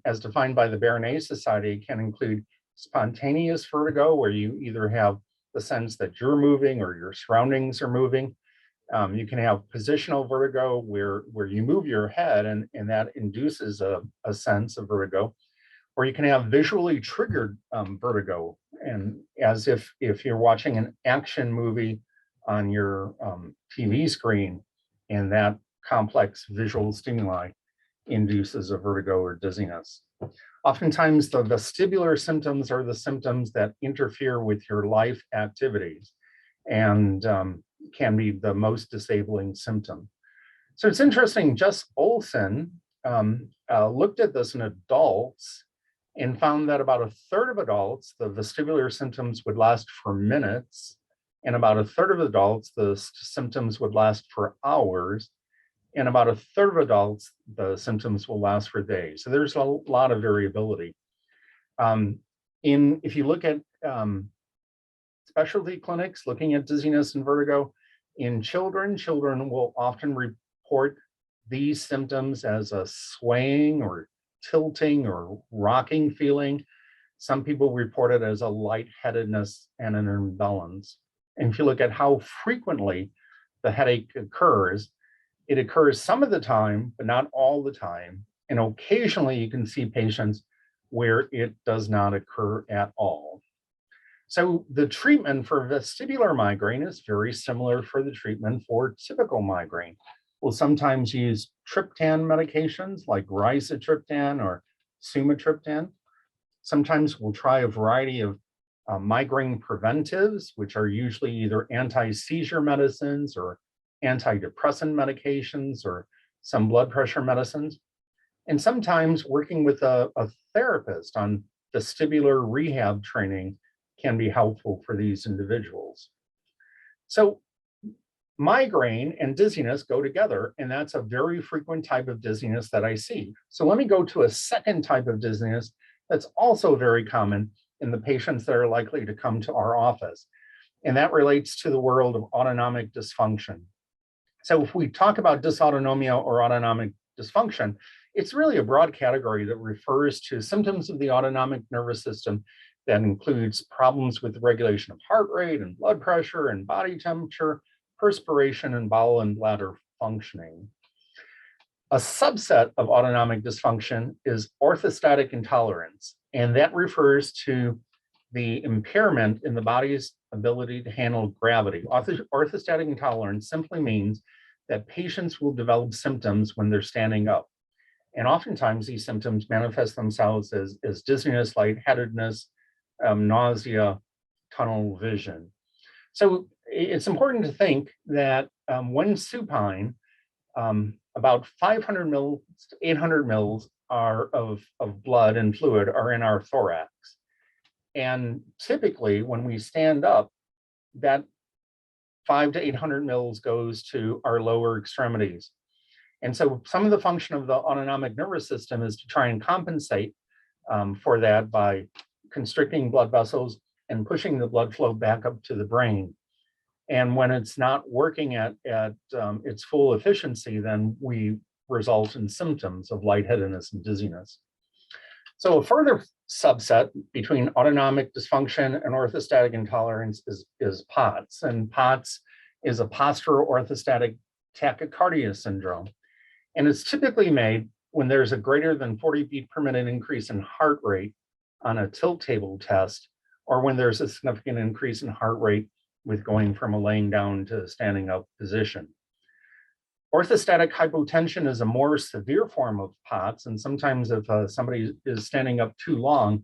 S3: as defined by the Beriberi Society, can include spontaneous vertigo, where you either have the sense that you're moving or your surroundings are moving. You can have positional vertigo, where you move your head and that induces a sense of vertigo. Or you can have visually triggered vertigo, and as if you're watching an action movie on your TV screen, and that complex visual stimuli induces a vertigo or dizziness. Oftentimes, the vestibular symptoms are the symptoms that interfere with your life activities and can be the most disabling symptom. So it's interesting, Jess Olson looked at this in adults and found that about 1/3 of adults, the vestibular symptoms would last for minutes, and about 1/3 of adults, the symptoms would last for hours, and about 1/3 of adults, the symptoms will last for days. So there's a lot of variability. If you look at specialty clinics looking at dizziness and vertigo in children will often report these symptoms as a swaying or tilting or rocking feeling. Some people report it as a lightheadedness and an imbalance. And if you look at how frequently the headache occurs, it occurs some of the time, but not all the time. And occasionally you can see patients where it does not occur at all. So the treatment for vestibular migraine is very similar for the treatment for typical migraine. We'll sometimes use triptan medications like rizatriptan or sumatriptan. Sometimes we'll try a variety of migraine preventives, which are usually either anti-seizure medicines or antidepressant medications or some blood pressure medicines. And sometimes working with a therapist on vestibular rehab training can be helpful for these individuals. So migraine and dizziness go together, and that's a very frequent type of dizziness that I see. So let me go to a second type of dizziness that's also very common in the patients that are likely to come to our office. And that relates to the world of autonomic dysfunction. So if we talk about dysautonomia or autonomic dysfunction, it's really a broad category that refers to symptoms of the autonomic nervous system that includes problems with regulation of heart rate and blood pressure and body temperature, perspiration, and bowel and bladder functioning. A subset of autonomic dysfunction is orthostatic intolerance, and that refers to the impairment in the body's ability to handle gravity. Orthostatic intolerance simply means that patients will develop symptoms when they're standing up. And oftentimes these symptoms manifest themselves as dizziness, lightheadedness, nausea, tunnel vision. So it's important to think that when supine, about 500 mils to 800 mils of blood and fluid are in our thorax. And typically when we stand up, that 500 to 800 mils goes to our lower extremities. And so some of the function of the autonomic nervous system is to try and compensate for that by constricting blood vessels and pushing the blood flow back up to the brain. And when it's not working at its full efficiency, then we result in symptoms of lightheadedness and dizziness. So a further subset between autonomic dysfunction and orthostatic intolerance is POTS. And POTS is a postural orthostatic tachycardia syndrome. And it's typically made when there's a greater than 40 beat per minute increase in heart rate on a tilt table test, or when there's a significant increase in heart rate with going from a laying down to standing up position. Orthostatic hypotension is a more severe form of POTS, and sometimes if somebody is standing up too long,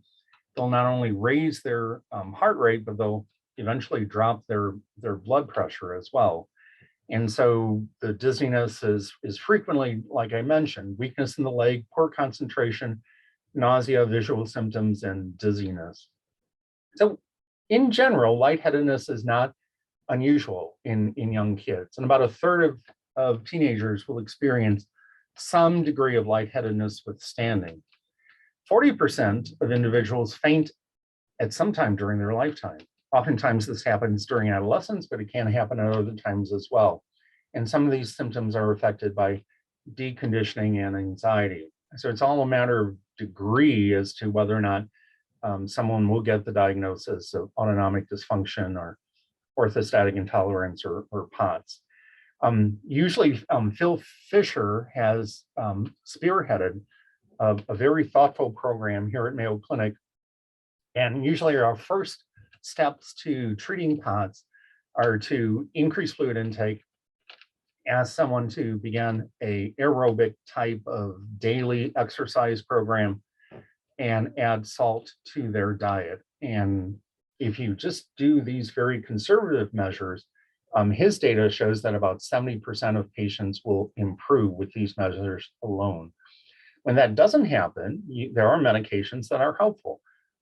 S3: they'll not only raise their heart rate, but they'll eventually drop their blood pressure as well. And so the dizziness is frequently, like I mentioned, weakness in the leg, poor concentration, nausea, visual symptoms, and dizziness. So in general, lightheadedness is not unusual in young kids, and about a third of teenagers will experience some degree of lightheadedness with standing. 40% of individuals faint at some time during their lifetime. Oftentimes this happens during adolescence, but it can happen at other times as well. And some of these symptoms are affected by deconditioning and anxiety. So it's all a matter of degree as to whether or not someone will get the diagnosis of autonomic dysfunction or orthostatic intolerance or POTS. Usually Phil Fischer has spearheaded a very thoughtful program here at Mayo Clinic. And usually our first steps to treating POTS are to increase fluid intake, ask someone to begin a aerobic type of daily exercise program, and add salt to their diet. And if you just do these very conservative measures, his data shows that about 70% of patients will improve with these measures alone. When that doesn't happen, there are medications that are helpful.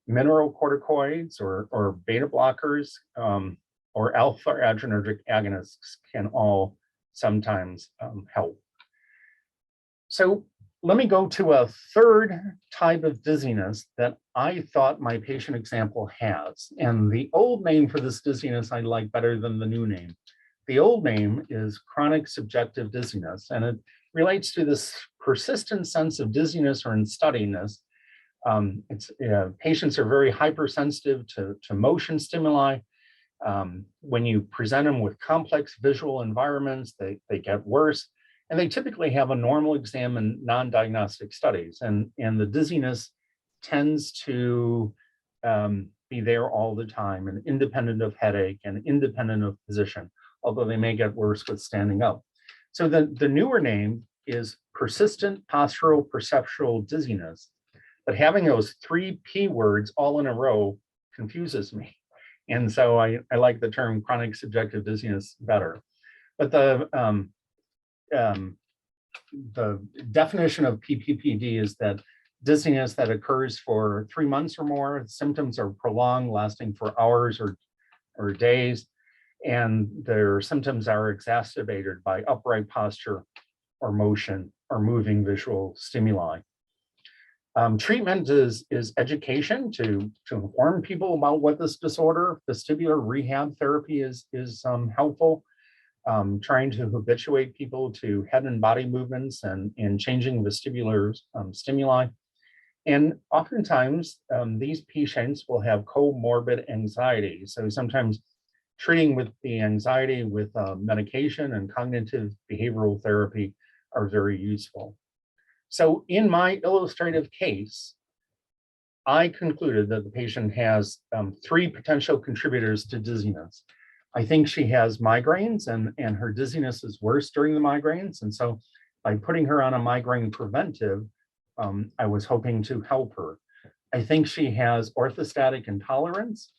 S3: Mineralocorticoids or beta blockers or alpha adrenergic agonists can all sometimes help. So let me go to a third type of dizziness that I thought my patient example has. And the old name for this dizziness I like better than the new name. The old name is chronic subjective dizziness, and it relates to this persistent sense of dizziness or unsteadiness. Patients are very hypersensitive to motion stimuli. When you present them with complex visual environments, they get worse. And they typically have a normal exam and non-diagnostic studies. And the dizziness tends to be there all the time and independent of headache and independent of position, although they may get worse with standing up. So the newer name is persistent postural perceptual dizziness. But having those three P words all in a row confuses me. And so I like the term chronic subjective dizziness better. But the definition of PPPD is that dizziness that occurs for 3 months or more, symptoms are prolonged, lasting for hours or days, and their symptoms are exacerbated by upright posture or motion or moving visual stimuli. Treatment is education to inform people about what this disorder. Vestibular rehab therapy is helpful. trying to habituate people to head and body movements and changing vestibular stimuli. And oftentimes, these patients will have comorbid anxiety. So sometimes treating with the anxiety with medication and cognitive behavioral therapy are very useful. So in my illustrative case, I concluded that the patient has 3 potential contributors to dizziness. I think she has migraines and her dizziness is worse during the migraines. And so by putting her on a migraine preventive, I was hoping to help her. I think she has orthostatic intolerance,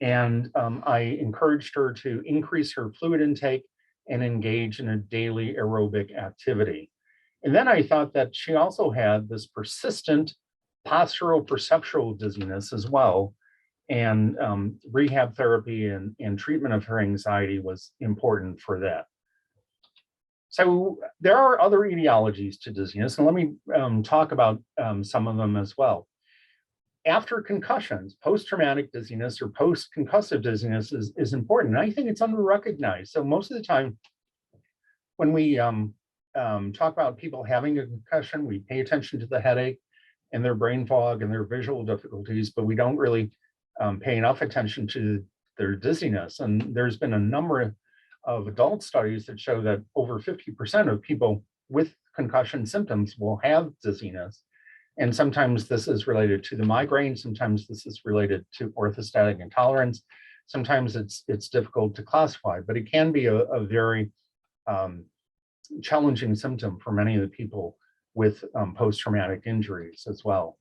S3: and I encouraged her to increase her fluid intake and engage in a daily aerobic activity. And then I thought that she also had this persistent postural perceptual dizziness as well. And rehab therapy and treatment of her anxiety was important for that. So there are other etiologies to dizziness, and let me talk about some of them as well. After concussions, post-traumatic dizziness or post-concussive dizziness is important. And I think it's under-recognized. So most of the time, when we talk about people having a concussion, we pay attention to the headache and their brain fog and their visual difficulties, but we don't really pay enough attention to their dizziness. And there's been a number of adult studies that show that over 50% of people with concussion symptoms will have dizziness. And sometimes this is related to the migraine, sometimes this is related to orthostatic intolerance, sometimes it's difficult to classify, but it can be a very challenging symptom for many of the people with post-traumatic injuries as well.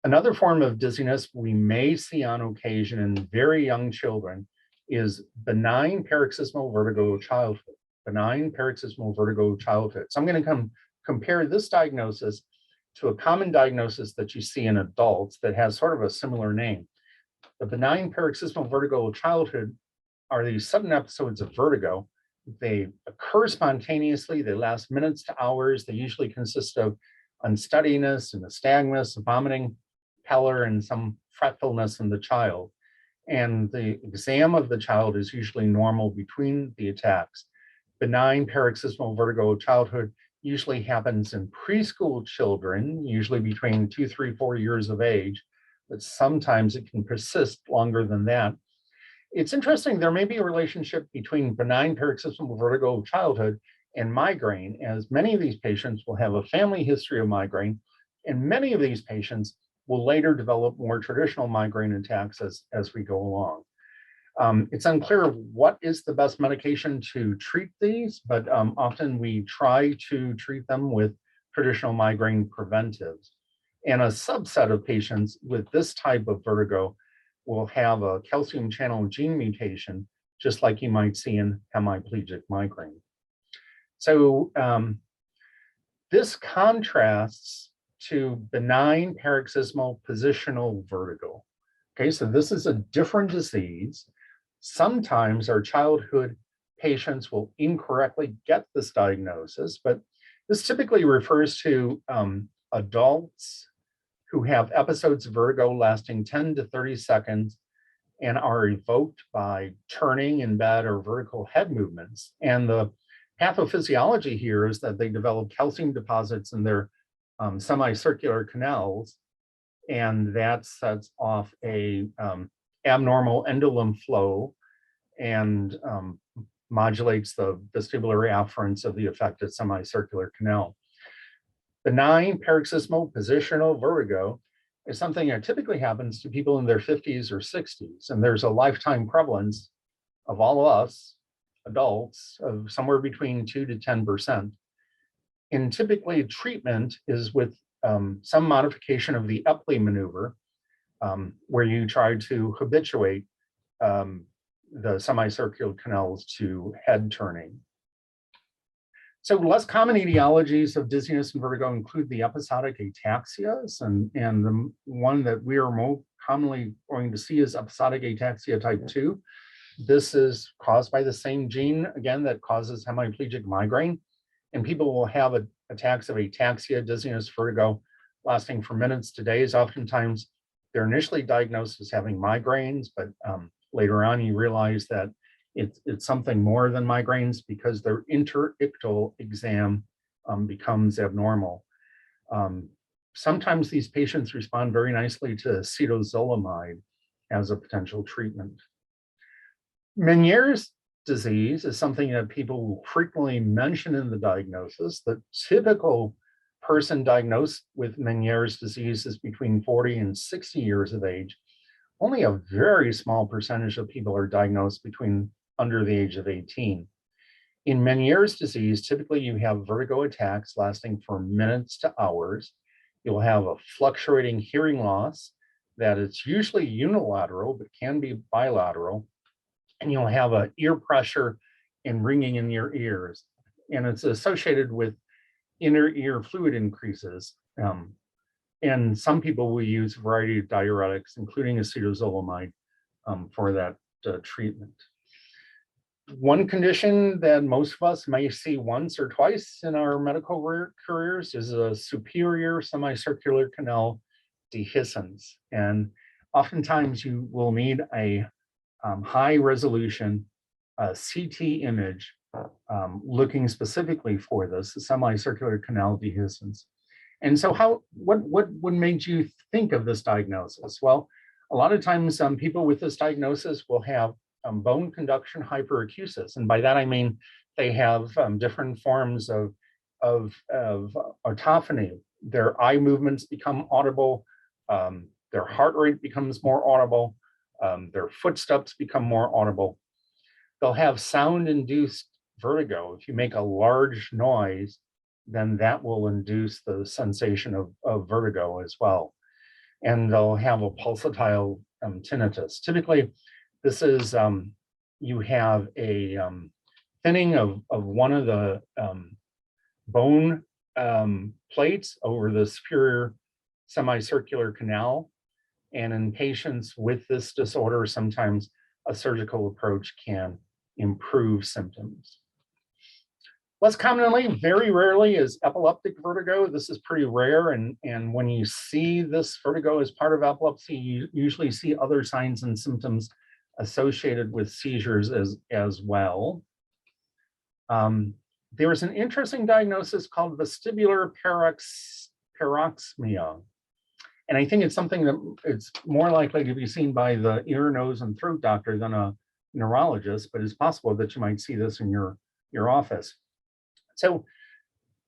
S3: Another form of dizziness we may see on occasion in very young children is benign paroxysmal vertigo childhood, benign paroxysmal vertigo childhood. So I'm going to compare this diagnosis to a common diagnosis that you see in adults that has sort of a similar name. The benign paroxysmal vertigo childhood are these sudden episodes of vertigo. They occur spontaneously, they last minutes to hours, they usually consist of unsteadiness and nystagmus, vomiting, pallor, and some fretfulness in the child. And the exam of the child is usually normal between the attacks. Benign paroxysmal vertigo childhood usually happens in preschool children, usually between 2, 3, 4 years of age, but sometimes it can persist longer than that. It's interesting, there may be a relationship between benign paroxysmal vertigo childhood and migraine, as many of these patients will have a family history of migraine, and many of these patients will later develop more traditional migraine attacks as we go along. It's unclear what is the best medication to treat these, but often we try to treat them with traditional migraine preventives. And a subset of patients with this type of vertigo will have a calcium channel gene mutation, just like you might see in hemiplegic migraine. So this contrasts to benign paroxysmal positional vertigo. Okay, so this is a different disease. Sometimes our childhood patients will incorrectly get this diagnosis, but this typically refers to adults who have episodes of vertigo lasting 10 to 30 seconds and are evoked by turning in bed or vertical head movements. And the pathophysiology here is that they develop calcium deposits in their semicircular canals, and that sets off a abnormal endolymph flow and modulates the vestibular afferents of the affected semicircular canal. Benign paroxysmal positional vertigo is something that typically happens to people in their 50s or 60s, and there's a lifetime prevalence of all of us adults of somewhere between 2 to 10%. And typically treatment is with some modification of the Epley maneuver, where you try to habituate the semicircular canals to head turning. So less common etiologies of dizziness and vertigo include the episodic ataxias, and the one that we are more commonly going to see is episodic ataxia type 2. This is caused by the same gene, again, that causes hemiplegic migraine. And people will have attacks of ataxia, dizziness, vertigo, lasting for minutes to days. Oftentimes, they're initially diagnosed as having migraines, but later on you realize that It's something more than migraines because their interictal exam becomes abnormal. Sometimes these patients respond very nicely to acetazolamide as a potential treatment. Meniere's disease is something that people frequently mention in the diagnosis. The typical person diagnosed with Meniere's disease is between 40 and 60 years of age. Only a very small percentage of people are diagnosed between under the age of 18. In Meniere's disease, typically you have vertigo attacks lasting for minutes to hours. You'll have a fluctuating hearing loss that is usually unilateral, but can be bilateral. And you'll have an ear pressure and ringing in your ears. And it's associated with inner ear fluid increases. And some people will use a variety of diuretics, including acetazolamide, for that treatment. One condition that most of us may see once or twice in our medical careers is a superior semicircular canal dehiscence. And oftentimes you will need a high resolution CT image looking specifically for this, the semicircular canal dehiscence. And so what made you think of this diagnosis? Well, a lot of times people with this diagnosis will have bone conduction hyperacusis. And by that, I mean, they have different forms of autophony. Their eye movements become audible, their heart rate becomes more audible, their footsteps become more audible. They'll have sound-induced vertigo. If you make a large noise, then that will induce the sensation of vertigo as well. And they'll have a pulsatile tinnitus. Typically, this is, you have a thinning of one of the bone plates over the superior semicircular canal. And in patients with this disorder, sometimes a surgical approach can improve symptoms. Less commonly, very rarely, is epileptic vertigo. This is pretty rare, and when you see this vertigo as part of epilepsy, you usually see other signs and symptoms associated with seizures as well. There is an interesting diagnosis called vestibular paroxysmia. And I think it's something that it's more likely to be seen by the ear, nose, and throat doctor than a neurologist, but it's possible that you might see this in your office. So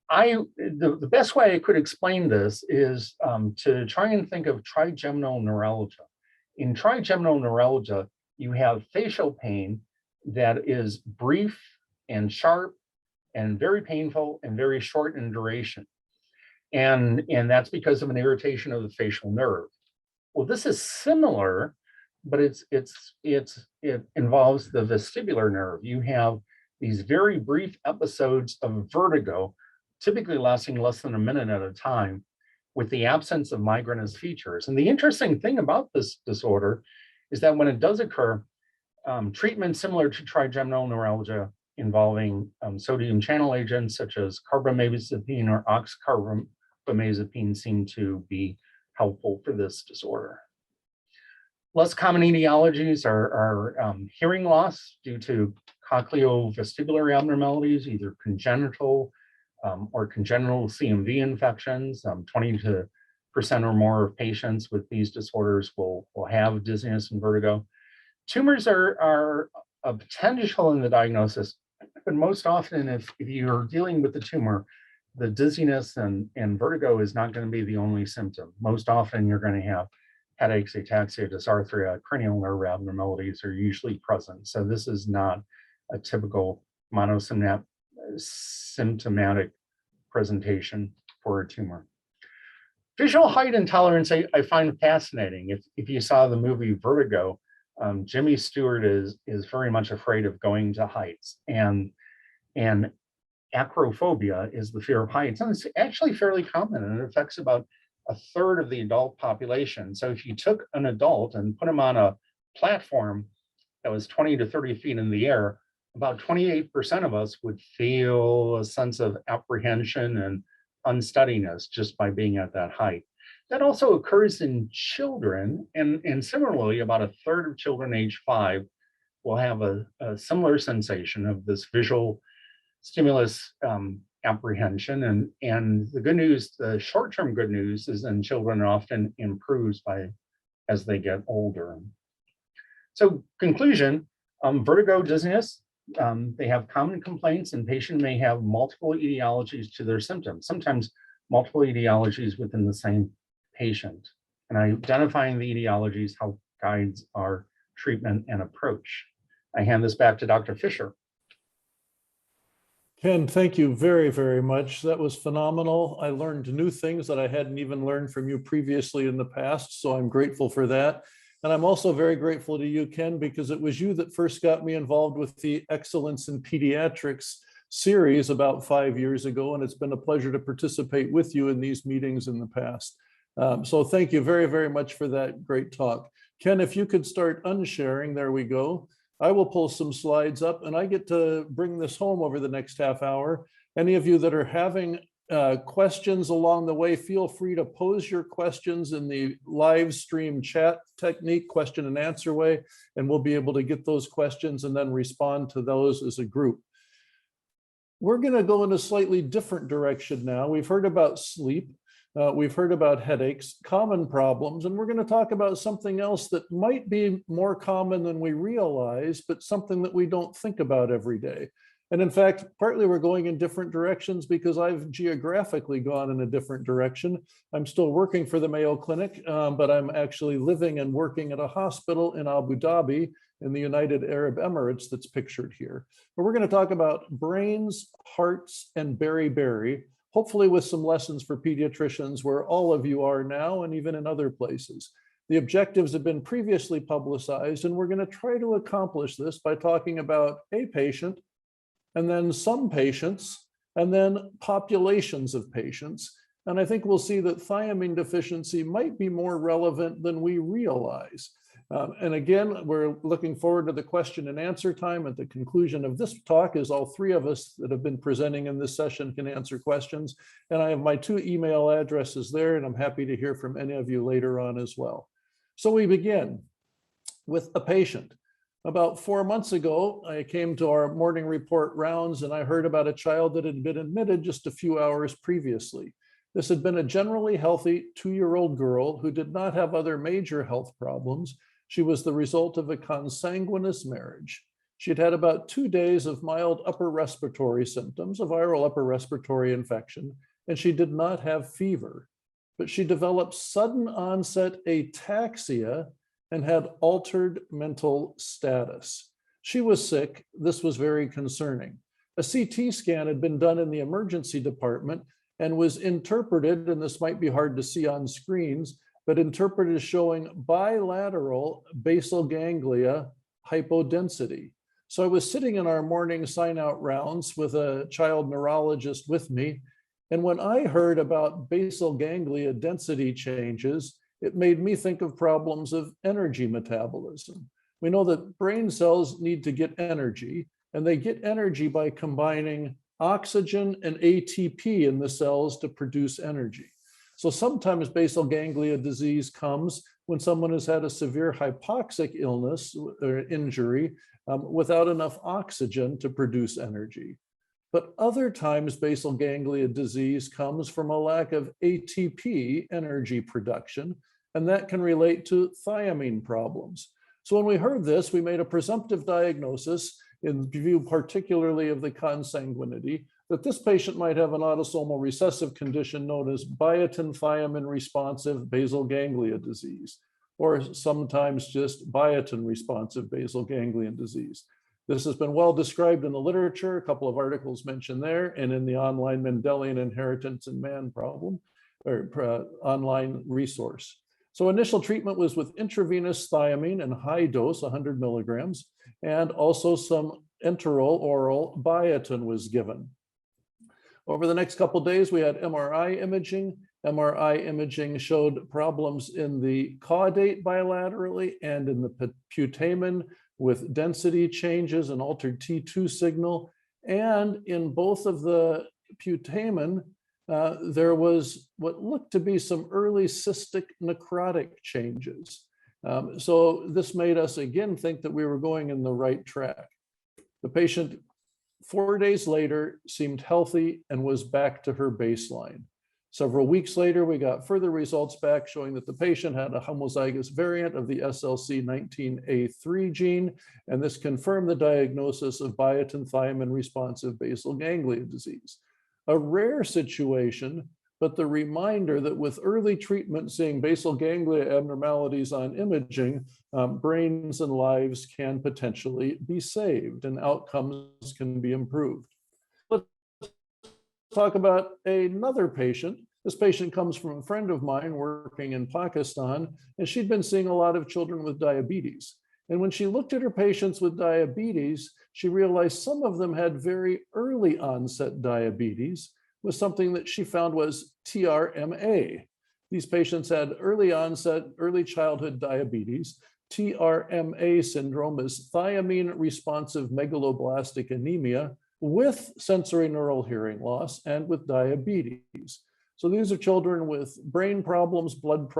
S3: the best way I could explain this is to try and think of trigeminal neuralgia. In trigeminal neuralgia, you have facial pain that is brief and sharp and very painful and very short in duration. And that's because of an irritation of the facial nerve. Well, this is similar, but it involves the vestibular nerve. You have these very brief episodes of vertigo, typically lasting less than a minute at a time, with the absence of migrainous features. And the interesting thing about this disorder is that when it does occur, treatment similar to trigeminal neuralgia involving sodium channel agents such as carbamazepine or oxcarbamazepine seem to be helpful for this disorder. Less common etiologies are hearing loss due to cochleovestibular abnormalities, either congenital or congenital CMV infections. 20% or more of patients with these disorders will have dizziness and vertigo. Tumors are a potential in the diagnosis, but most often if you're dealing with the tumor, the dizziness and vertigo is not going to be the only symptom. Most often you're going to have headaches, ataxia, dysarthria, cranial nerve abnormalities are usually present. So this is not a typical monosymptomatic presentation for a tumor. Visual height intolerance I find fascinating. If you saw the movie Vertigo, Jimmy Stewart is very much afraid of going to heights, and acrophobia is the fear of heights, and it's actually fairly common, and it affects about a third of the adult population. So if you took an adult and put him on a platform that was 20 to 30 feet in the air, about 28% of us would feel a sense of apprehension and unsteadiness just by being at that height. That also occurs in children, and similarly, about a third of children age 5 will have a similar sensation of this visual stimulus apprehension. And the good news, the short-term good news is then children often improves as they get older. So conclusion, vertigo, dizziness, they have common complaints, and patient may have multiple etiologies to their symptoms, sometimes multiple etiologies within the same patient. And identifying the etiologies help guides our treatment and approach. I hand this back to Dr. Fischer.
S1: Ken, thank you very, very much. That was phenomenal. I learned new things that I hadn't even learned from you previously in the past, so I'm grateful for that. And I'm also very grateful to you, Ken, because it was you that first got me involved with the Excellence in Pediatrics series about 5 years ago, and it's been a pleasure to participate with you in these meetings in the past. So thank you very, very much for that great talk. Ken, if you could start unsharing, there we go. I will pull some slides up, and I get to bring this home over the next half hour. Any of you that are having questions along the way, feel free to pose your questions in the live stream chat technique, question and answer way, and we'll be able to get those questions and then respond to those as a group. We're going to go in a slightly different direction now. We've heard about sleep. We've heard about headaches, common problems, and we're going to talk about something else that might be more common than we realize, but something that we don't think about every day. And in fact, partly we're going in different directions because I've geographically gone in a different direction. I'm still working for the Mayo Clinic, but I'm actually living and working at a hospital in Abu Dhabi in the United Arab Emirates that's pictured here. But we're going to talk about brains, hearts, and beriberi, hopefully with some lessons for pediatricians where all of you are now and even in other places. The objectives have been previously publicized, and we're going to try to accomplish this by talking about a patient, and then some patients, and then populations of patients. And I think we'll see that thiamine deficiency might be more relevant than we realize. And again, we're looking forward to the question and answer time at the conclusion of this talk, as all three of us that have been presenting in this session can answer questions. And I have my 2 email addresses there, and I'm happy to hear from any of you later on as well. So we begin with a patient. About 4 months ago, I came to our morning report rounds, and I heard about a child that had been admitted just a few hours previously. This had been a generally healthy 2-year-old girl who did not have other major health problems. She was the result of a consanguineous marriage. She had had about 2 days of mild upper respiratory symptoms, a viral upper respiratory infection, and she did not have fever. But she developed sudden onset ataxia and had altered mental status. She was sick. This was very concerning. A CT scan had been done in the emergency department and was interpreted, and this might be hard to see on screens, but interpreted as showing bilateral basal ganglia hypodensity. So I was sitting in our morning sign-out rounds with a child neurologist with me, and when I heard about basal ganglia density changes, it made me think of problems of energy metabolism. We know that brain cells need to get energy, and they get energy by combining oxygen and ATP in the cells to produce energy. So sometimes basal ganglia disease comes when someone has had a severe hypoxic illness or injury without enough oxygen to produce energy. But other times basal ganglia disease comes from a lack of ATP energy production, and that can relate to thiamine problems. So when we heard this, we made a presumptive diagnosis in view particularly of the consanguinity, that this patient might have an autosomal recessive condition known as biotin-thiamine responsive basal ganglia disease, or sometimes just biotin responsive basal ganglion disease. This has been well described in the literature, a couple of articles mentioned there, and in the online Mendelian inheritance in man problem, or online resource. So initial treatment was with intravenous thiamine and high dose, 100 milligrams, and also some enteral oral biotin was given. Over the next couple of days, we had MRI imaging. MRI imaging showed problems in the caudate bilaterally and in the putamen with density changes and altered T2 signal. And in both of the putamen, there was what looked to be some early cystic necrotic changes.
S4: So this made us again think that we were going in the right track. The patient 4 days later seemed healthy and was back to her baseline. Several weeks later, we got further results back showing that the patient had a homozygous variant of the SLC19A3 gene, and this confirmed the diagnosis of biotin thiamine responsive basal ganglia disease. A rare situation, but the reminder that with early treatment, seeing basal ganglia abnormalities on imaging, brains and lives can potentially be saved and outcomes can be improved. Let's talk about another patient. This patient comes from a friend of mine working in Pakistan, and she'd been seeing a lot of children with diabetes. And when she looked at her patients with diabetes, she realized some of them had very early onset diabetes, with something that she found was TRMA. These patients had early onset, early childhood diabetes. TRMA syndrome is thiamine responsive megaloblastic anemia with sensory neural hearing loss and with diabetes. So these are children with brain problems, blood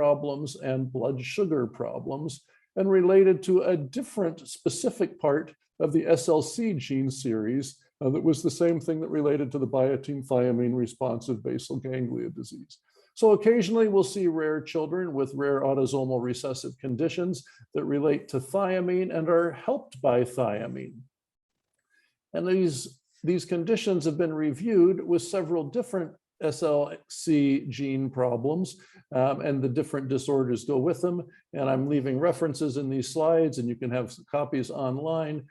S4: and blood sugar problems, and related to a different specific part of the SLC gene series that was the same thing that related to the biotin thiamine responsive basal ganglia disease. So occasionally we'll see rare children with rare autosomal recessive conditions that relate to thiamine and are helped by thiamine. And these conditions have been reviewed with several different SLC gene problems, and the different disorders go with them. And I'm leaving references in these slides, and you can have copies online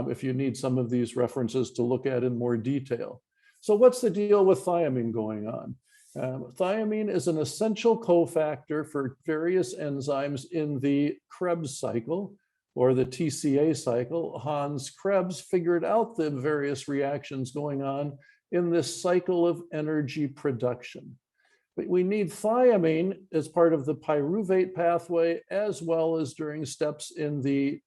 S4: if you need some of these references to look at in more detail. So what's the deal with thiamine going on? Thiamine is an essential cofactor for various enzymes in the Krebs cycle, or the TCA cycle. Hans Krebs figured out the various reactions going on in this cycle of energy production. But we need thiamine as part of the pyruvate pathway, as well as during steps in the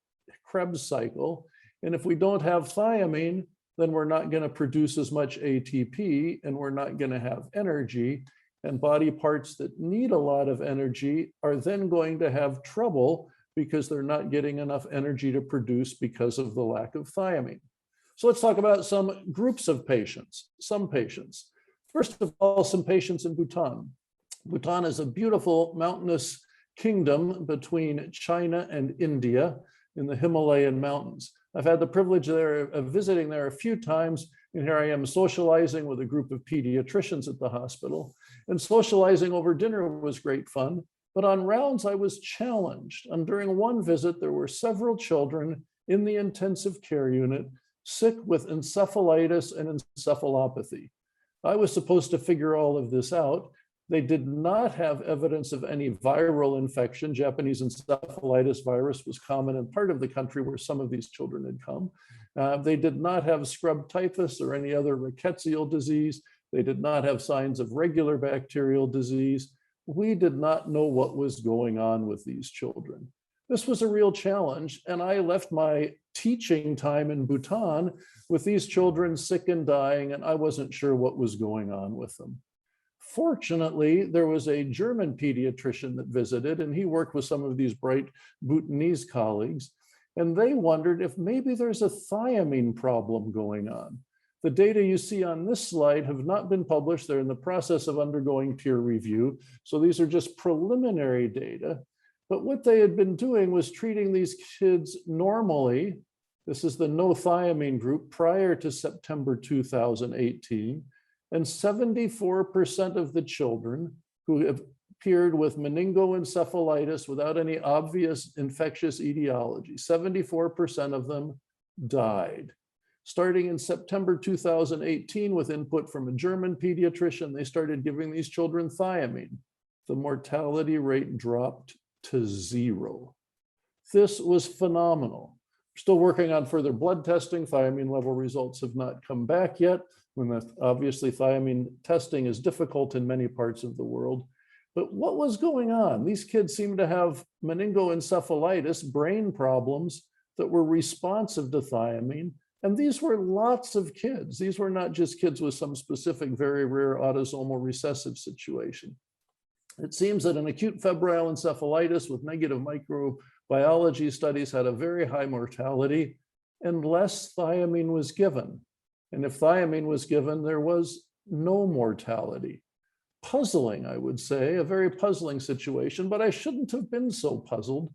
S4: Krebs cycle. And if we don't have thiamine, then we're not going to produce as much ATP, and we're not going to have energy. And body parts that need a lot of energy are then going to have trouble because they're not getting enough energy to produce because of the lack of thiamine. So let's talk about some groups of patients, some patients. First of all, some patients in Bhutan. Bhutan is a beautiful mountainous kingdom between China and India in the Himalayan mountains. I've had the privilege of visiting there a few times, and here I am socializing with a group of pediatricians at the hospital. And socializing over dinner was great fun, but on rounds I was challenged. And during one visit, there were several children in the intensive care unit sick with encephalitis and encephalopathy. I was supposed to figure all of this out. They did not have evidence of any viral infection. Japanese encephalitis virus was common in part of the country where some of these children had come. They did not have scrub typhus or any other rickettsial disease. They did not have signs of regular bacterial disease. We did not know what was going on with these children. This was a real challenge, and I left my teaching time in Bhutan with these children sick and dying, and I wasn't sure what was going on with them. Fortunately, there was a German pediatrician that visited, and he worked with some of these bright Bhutanese colleagues, and they wondered if maybe there's a thiamine problem going on. The data you see on this slide have not been published. They're in the process of undergoing peer review, so these are just preliminary data. But what they had been doing was treating these kids normally. This is the no thiamine group prior to September 2018. And 74% of the children who have appeared with meningoencephalitis without any obvious infectious etiology, 74% of them died. Starting in September 2018, with input from a German pediatrician, they started giving these children thiamine. The mortality rate dropped to 0. This was phenomenal. We're still working on further blood testing. Thiamine level results have not come back yet. Obviously, thiamine testing is difficult in many parts of the world. But what was going on? These kids seemed to have meningoencephalitis, brain problems that were responsive to thiamine. And these were lots of kids. These were not just kids with some specific, very rare autosomal recessive situation. It seems that an acute febrile encephalitis with negative microbiology studies had a very high mortality, and less thiamine was given. And if thiamine was given, there was no mortality. Puzzling, I would say, a very puzzling situation, but I shouldn't have been so puzzled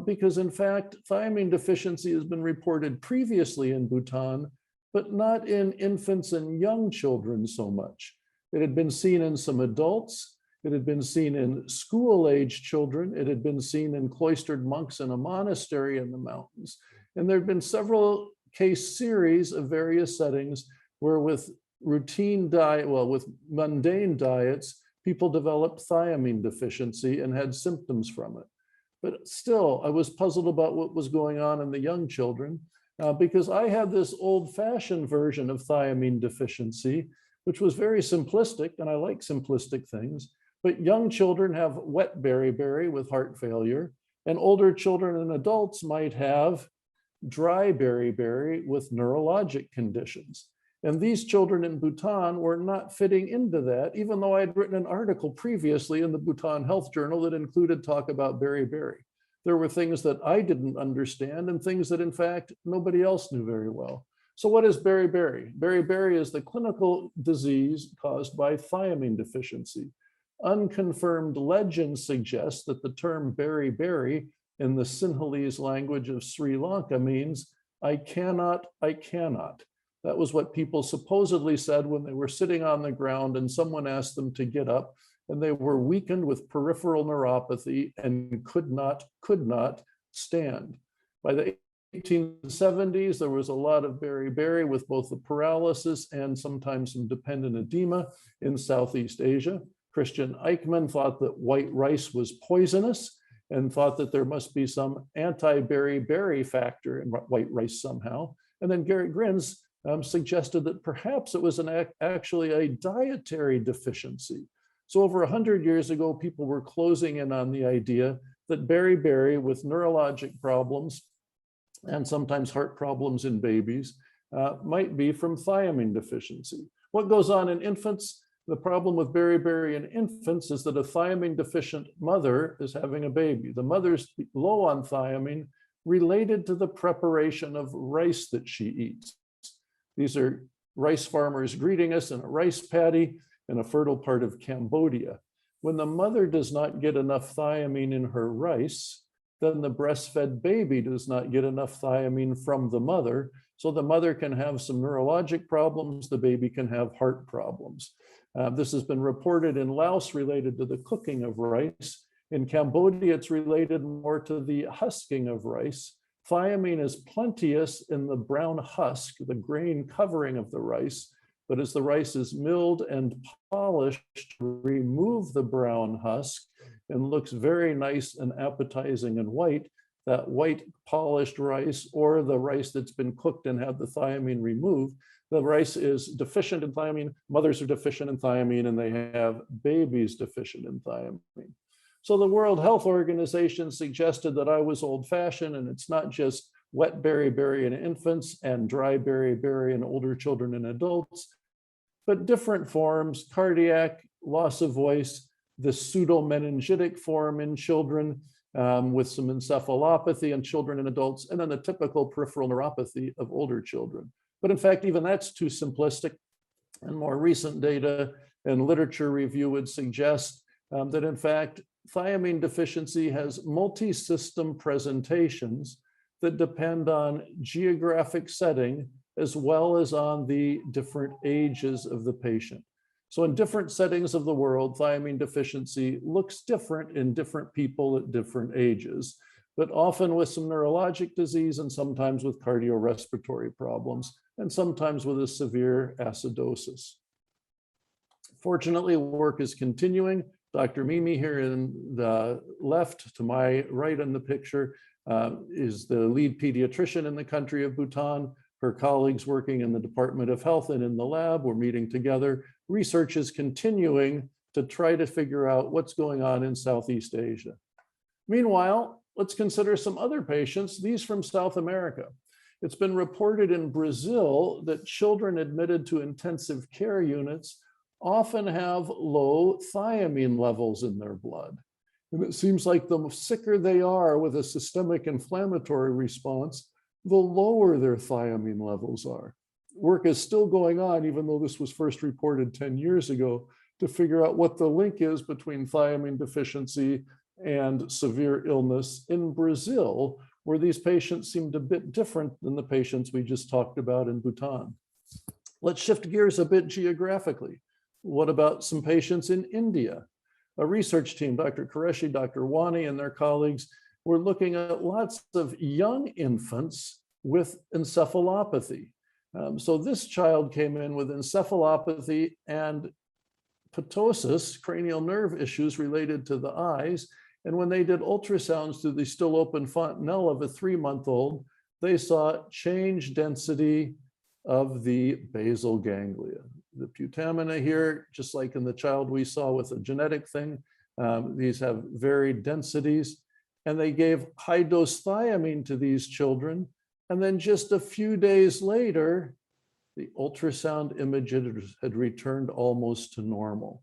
S4: because in fact, thiamine deficiency has been reported previously in Bhutan, but not in infants and young children so much. It had been seen in some adults. It had been seen in school-age children. It had been seen in cloistered monks in a monastery in the mountains. And there had been several case series of various settings where with routine diet, well, with mundane diets, people developed thiamine deficiency and had symptoms from it. But still, I was puzzled about what was going on in the young children because I had this old-fashioned version of thiamine deficiency, which was very simplistic, and I like simplistic things. But young children have wet beriberi with heart failure, and older children and adults might have dry beriberi with neurologic conditions. And these children in Bhutan were not fitting into that, even though I had written an article previously in the Bhutan Health Journal that included talk about beriberi. There were things that I didn't understand and things that in fact nobody else knew very well. So what is beriberi? Beriberi is the clinical disease caused by thiamine deficiency. Unconfirmed legends suggest that the term beriberi in the Sinhalese language of Sri Lanka means I cannot, I cannot. That was what people supposedly said when they were sitting on the ground and someone asked them to get up and they were weakened with peripheral neuropathy and could not stand. By the 1870s, there was a lot of beriberi with both the paralysis and sometimes some dependent edema in Southeast Asia. Christian Eichmann thought that white rice was poisonous and thought that there must be some anti-beriberi factor in white rice somehow. And then Garrett Grins suggested that perhaps it was actually a dietary deficiency. So over 100 years ago, people were closing in on the idea that beriberi with neurologic problems and sometimes heart problems in babies might be from thiamine deficiency. What goes on in infants? The problem with beriberi in infants is that a thiamine deficient mother is having a baby. The mother's low on thiamine related to the preparation of rice that she eats. These are rice farmers greeting us in a rice paddy in a fertile part of Cambodia. When the mother does not get enough thiamine in her rice, then the breastfed baby does not get enough thiamine from the mother. So the mother can have some neurologic problems, the baby can have heart problems. This has been reported in Laos related to the cooking of rice. In Cambodia, it's related more to the husking of rice. Thiamine is plenteous in the brown husk, the grain covering of the rice, but as the rice is milled and polished to remove the brown husk and looks very nice and appetizing and white, that white polished rice or the rice that's been cooked and had the thiamine removed, the rice is deficient in thiamine, mothers are deficient in thiamine, and they have babies deficient in thiamine. So the World Health Organization suggested that I was old-fashioned, and it's not just wet beriberi in infants and dry beriberi in older children and adults, but different forms, cardiac, loss of voice, the pseudo-meningitic form in children with some encephalopathy in children and adults, and then the typical peripheral neuropathy of older children. But in fact, even that's too simplistic, and more recent data and literature review would suggest that in fact, thiamine deficiency has multi-system presentations that depend on geographic setting as well as on the different ages of the patient. So in different settings of the world, thiamine deficiency looks different in different people at different ages, but often with some neurologic disease and sometimes with cardiorespiratory problems, and sometimes with a severe acidosis. Fortunately, work is continuing. Dr. Mimi here in the left to my right in the picture is the lead pediatrician in the country of Bhutan. Her colleagues working in the Department of Health and in the lab, we're meeting together. Research is continuing to try to figure out what's going on in Southeast Asia. Meanwhile, let's consider some other patients, these from South America. It's been reported in Brazil that children admitted to intensive care units often have low thiamine levels in their blood. And it seems like the sicker they are with a systemic inflammatory response, the lower their thiamine levels are. Work is still going on, even though this was first reported 10 years ago, to figure out what the link is between thiamine deficiency and severe illness in Brazil, where these patients seemed a bit different than the patients we just talked about in Bhutan. Let's shift gears a bit geographically. What about some patients in India? A research team, Dr. Qureshi, Dr. Wani, and their colleagues were looking at lots of young infants with encephalopathy. So this child came in with encephalopathy and ptosis, cranial nerve issues related to the eyes. And when they did ultrasounds through the still open fontanelle of a 3-month-old, they saw change density of the basal ganglia. The putamina here, just like in the child we saw with a genetic thing, these have varied densities. And they gave high dose thiamine to these children. And then just a few days later, the ultrasound images had returned almost to normal.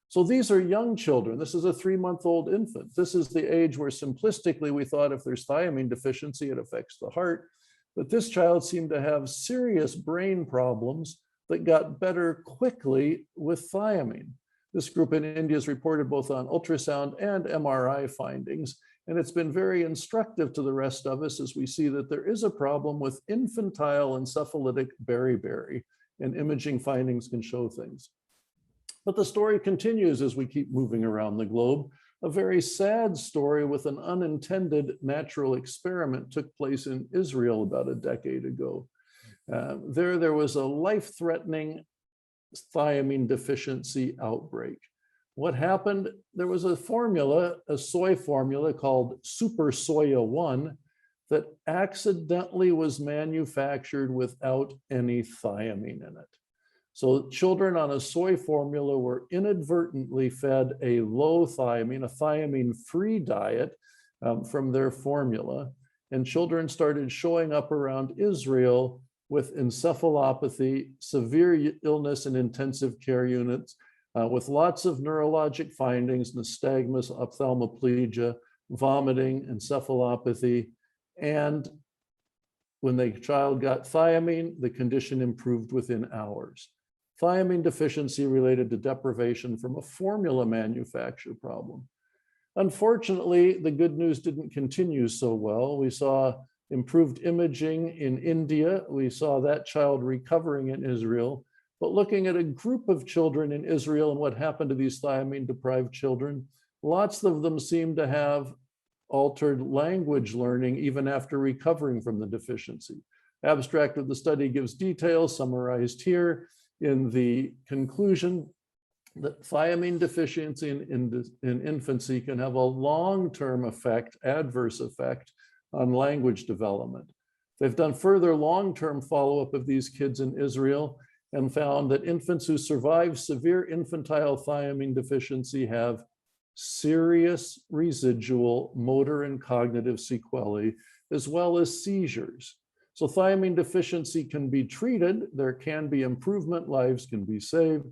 S4: So these are young children. This is a 3-month-old infant. This is the age where simplistically we thought if there's thiamine deficiency, it affects the heart. But this child seemed to have serious brain problems that got better quickly with thiamine. This group in India has reported both on ultrasound and MRI findings. And it's been very instructive to the rest of us as we see that there is a problem with infantile encephalitic beriberi, and imaging findings can show things. But the story continues as we keep moving around the globe. A very sad story with an unintended natural experiment took place in Israel about a decade ago. There was a life-threatening thiamine deficiency outbreak. What happened? There was a formula, a soy formula called Super Soya 1 that accidentally was manufactured without any thiamine in it. So children on a soy formula were inadvertently fed a low thiamine, a thiamine-free diet from their formula. And children started showing up around Israel with encephalopathy, severe illness in intensive care units, with lots of neurologic findings, nystagmus, ophthalmoplegia, vomiting, encephalopathy. And when the child got thiamine, the condition improved within hours. Thiamine deficiency related to deprivation from a formula manufacture problem. Unfortunately, the good news didn't continue so well. We saw improved imaging in India. We saw that child recovering in Israel. But looking at a group of children in Israel and what happened to these thiamine-deprived children, lots of them seem to have altered language learning even after recovering from the deficiency. Abstract of the study gives details summarized here in the conclusion that thiamine deficiency in infancy can have a long-term effect, adverse effect on language development. They've done further long-term follow-up of these kids in Israel and found that infants who survive severe infantile thiamine deficiency have serious residual motor and cognitive sequelae, as well as seizures. So thiamine deficiency can be treated, there can be improvement, lives can be saved,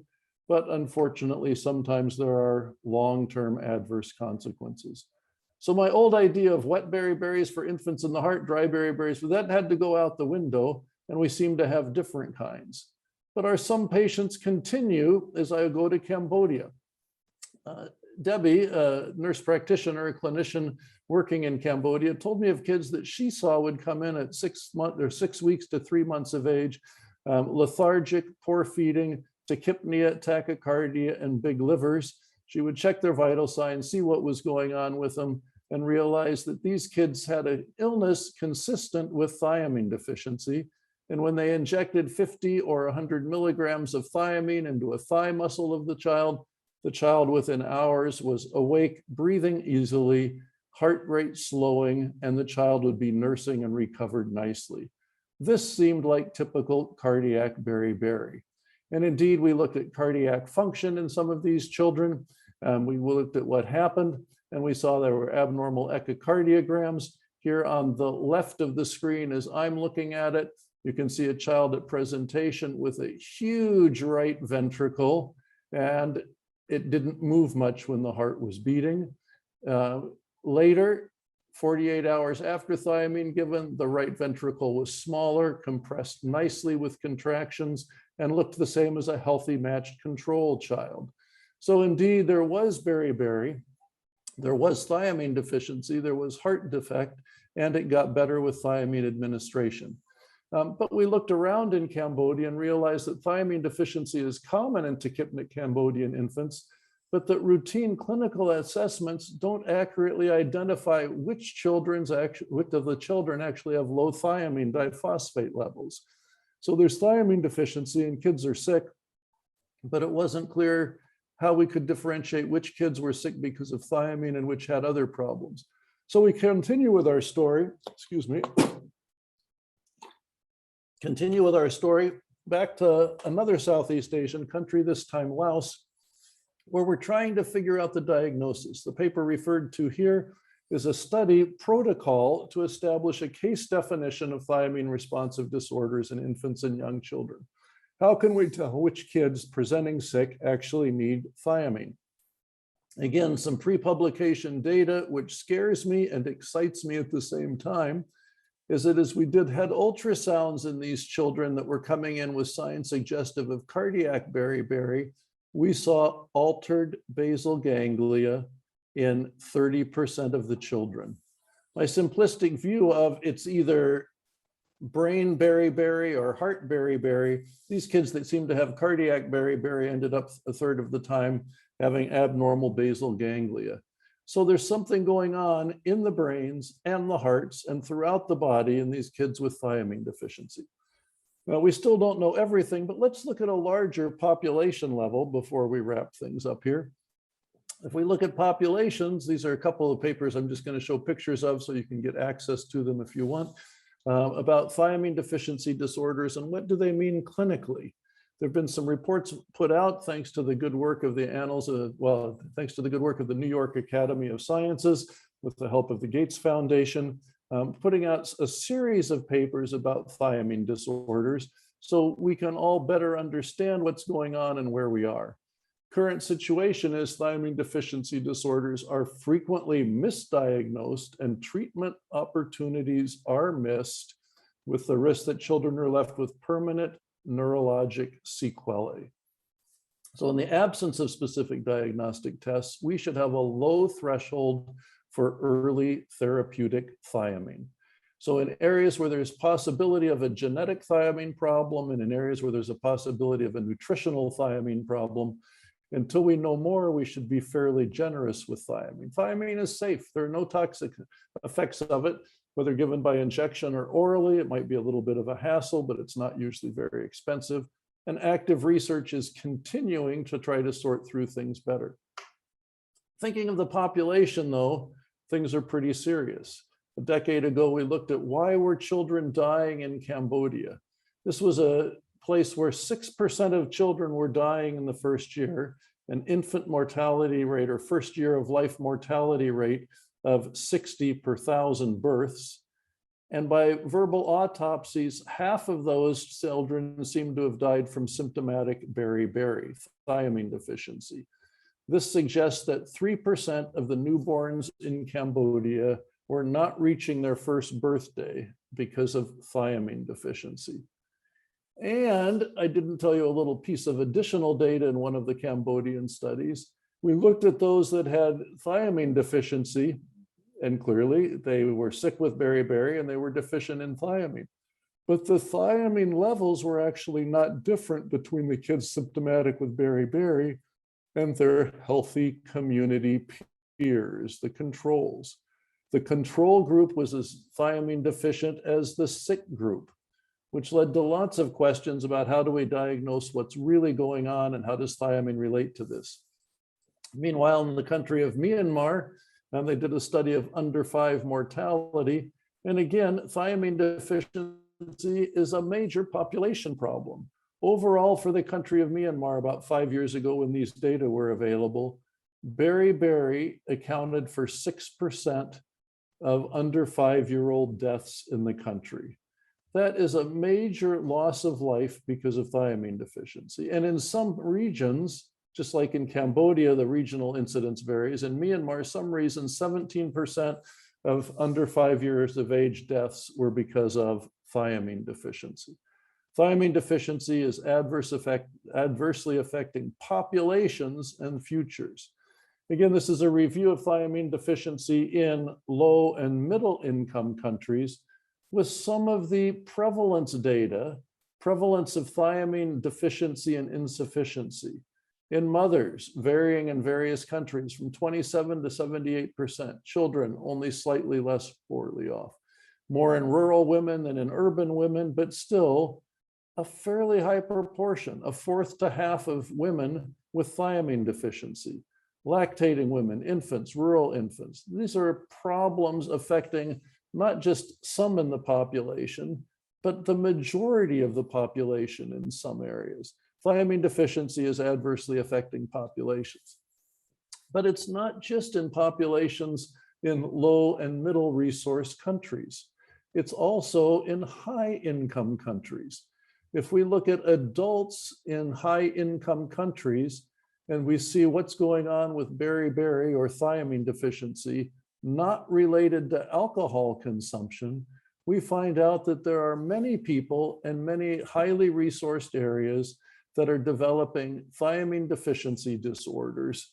S4: but unfortunately, sometimes there are long-term adverse consequences. So my old idea of wet berries for infants in the heart, dry berries, that had to go out the window, and we seem to have different kinds. But our some patients continue as I go to Cambodia. Debbie, a nurse practitioner, a clinician working in Cambodia, told me of kids that she saw would come in at 6 months or 6 weeks to 3 months of age, lethargic, poor feeding, tachypnea, tachycardia, and big livers. She would check their vital signs, see what was going on with them, and realize that these kids had an illness consistent with thiamine deficiency. And when they injected 50 or 100 milligrams of thiamine into a thigh muscle of the child within hours was awake, breathing easily, heart rate slowing, and the child would be nursing and recovered nicely. This seemed like typical cardiac beriberi. And indeed, we looked at cardiac function in some of these children. We looked at what happened, and we saw there were abnormal echocardiograms. Here on the left of the screen, as I'm looking at it, you can see a child at presentation with a huge right ventricle. and it didn't move much when the heart was beating. Later, 48 hours after thiamine given, the right ventricle was smaller, compressed nicely with contractions, and looked the same as a healthy matched control child. So indeed, there was beriberi, there was thiamine deficiency, there was heart defect, and it got better with thiamine administration. But we looked around in Cambodia and realized that thiamine deficiency is common in tachypnic Cambodian infants, but that routine clinical assessments don't accurately identify which of the children actually have low thiamine diphosphate levels. So there's thiamine deficiency and kids are sick, but it wasn't clear how we could differentiate which kids were sick because of thiamine and which had other problems. So we continue with our story, continue with our story back to another Southeast Asian country, this time Laos, where we're trying to figure out the diagnosis. The paper referred to here is a study protocol to establish a case definition of thiamine responsive disorders in infants and young children. How can we tell which kids presenting sick actually need thiamine? Again, some pre-publication data, which scares me and excites me at the same time, is that as we did head ultrasounds in these children that were coming in with signs suggestive of cardiac beriberi, we saw altered basal ganglia in 30% of the children. My simplistic view of it's either brain beriberi or heart beriberi, these kids that seem to have cardiac beriberi ended up a third of the time having abnormal basal ganglia. So there's something going on in the brains and the hearts and throughout the body in these kids with thiamine deficiency. Now, we still don't know everything, but let's look at a larger population level before we wrap things up here. If we look at populations, these are a couple of papers I'm just going to show pictures of so you can get access to them if you want, about thiamine deficiency disorders and what do they mean clinically. There have been some reports put out thanks to the good work of the thanks to the good work of the New York Academy of Sciences with the help of the Gates Foundation, putting out a series of papers about thiamine disorders so we can all better understand what's going on and where we are. Current situation is thiamine deficiency disorders are frequently misdiagnosed and treatment opportunities are missed, with the risk that children are left with permanent neurologic sequelae. So in the absence of specific diagnostic tests, we should have a low threshold for early therapeutic thiamine. So in areas where there's possibility of a genetic thiamine problem and in areas where there's a possibility of a nutritional thiamine problem, until we know more, we should be fairly generous with thiamine. Thiamine is safe. There are no toxic effects of it, whether given by injection or orally. It might be a little bit of a hassle, but it's not usually very expensive. And active research is continuing to try to sort through things better. Thinking of the population, though, things are pretty serious. A decade ago, we looked at why were children dying in Cambodia. This was a place where 6% of children were dying in the first year, an infant mortality rate or first year of life mortality rate of 60 per 1,000 births. And by verbal autopsies, half of those children seem to have died from symptomatic beriberi, thiamine deficiency. This suggests that 3% of the newborns in Cambodia were not reaching their first birthday because of thiamine deficiency. And I didn't tell you a little piece of additional data in one of the Cambodian studies. We looked at those that had thiamine deficiency, and clearly they were sick with beriberi and they were deficient in thiamine. But the thiamine levels were actually not different between the kids symptomatic with beriberi and their healthy community peers, the controls. The control group was as thiamine deficient as the sick group, which led to lots of questions about how do we diagnose what's really going on and how does thiamine relate to this. Meanwhile, in the country of Myanmar, they did a study of under 5 mortality. And again, thiamine deficiency is a major population problem. Overall, for the country of Myanmar, about 5 years ago when these data were available, beriberi accounted for 6% of under 5-year-old deaths in the country. That is a major loss of life because of thiamine deficiency. And in some regions, Just like in Cambodia, the regional incidence varies. In Myanmar, some reason 17% of under 5 years of age deaths were because of thiamine deficiency. Thiamine deficiency is adversely affecting populations and futures. Again, this is a review of thiamine deficiency in low and middle income countries with some of the prevalence data, prevalence of thiamine deficiency and insufficiency in mothers varying in various countries from 27 to 78%, children only slightly less poorly off, more in rural women than in urban women, but still a fairly high proportion, a fourth to half of women with thiamine deficiency, lactating women, infants, rural infants. These are problems affecting not just some in the population, but the majority of the population in some areas. Thiamine deficiency is adversely affecting populations. But it's not just in populations in low and middle resource countries. It's also in high income countries. If we look at adults in high income countries and we see what's going on with beriberi or thiamine deficiency, not related to alcohol consumption, we find out that there are many people in many highly resourced areas that are developing thiamine deficiency disorders,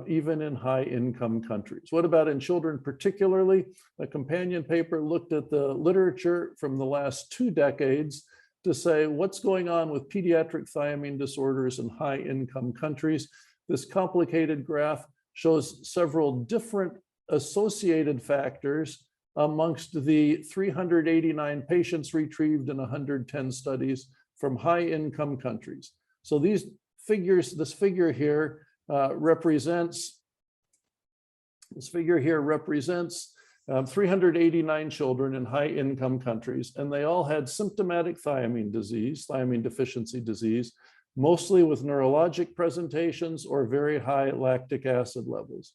S4: even in high income countries. What about in children particularly? A companion paper looked at the literature from the last 2 decades to say what's going on with pediatric thiamine disorders in high income countries. This complicated graph shows several different associated factors amongst the 389 patients retrieved in 110 studies from high income countries. So these figures, this figure here represents 389 children in high income countries, and they all had symptomatic thiamine disease, thiamine deficiency disease, mostly with neurologic presentations or very high lactic acid levels.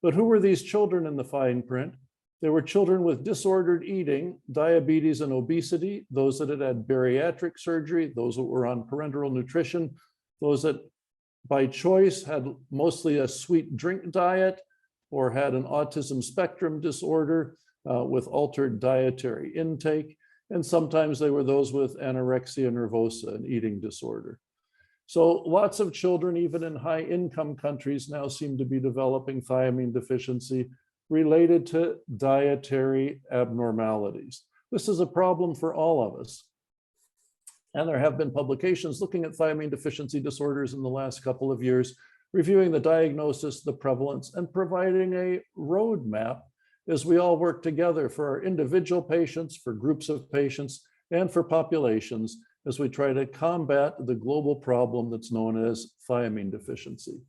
S4: But who were these children in the fine print? They were children with disordered eating, diabetes and obesity, those that had had bariatric surgery, those that were on parenteral nutrition, those that by choice had mostly a sweet drink diet or had an autism spectrum disorder with altered dietary intake. And sometimes they were those with anorexia nervosa, an eating disorder. So lots of children, even in high income countries, now seem to be developing thiamine deficiency related to dietary abnormalities. This is a problem for all of us. And there have been publications looking at thiamine deficiency disorders in the last couple of years, reviewing the diagnosis, the prevalence, and providing a roadmap as we all work together for our individual patients, for groups of patients, and for populations as we try to combat the global problem that's known as thiamine deficiency.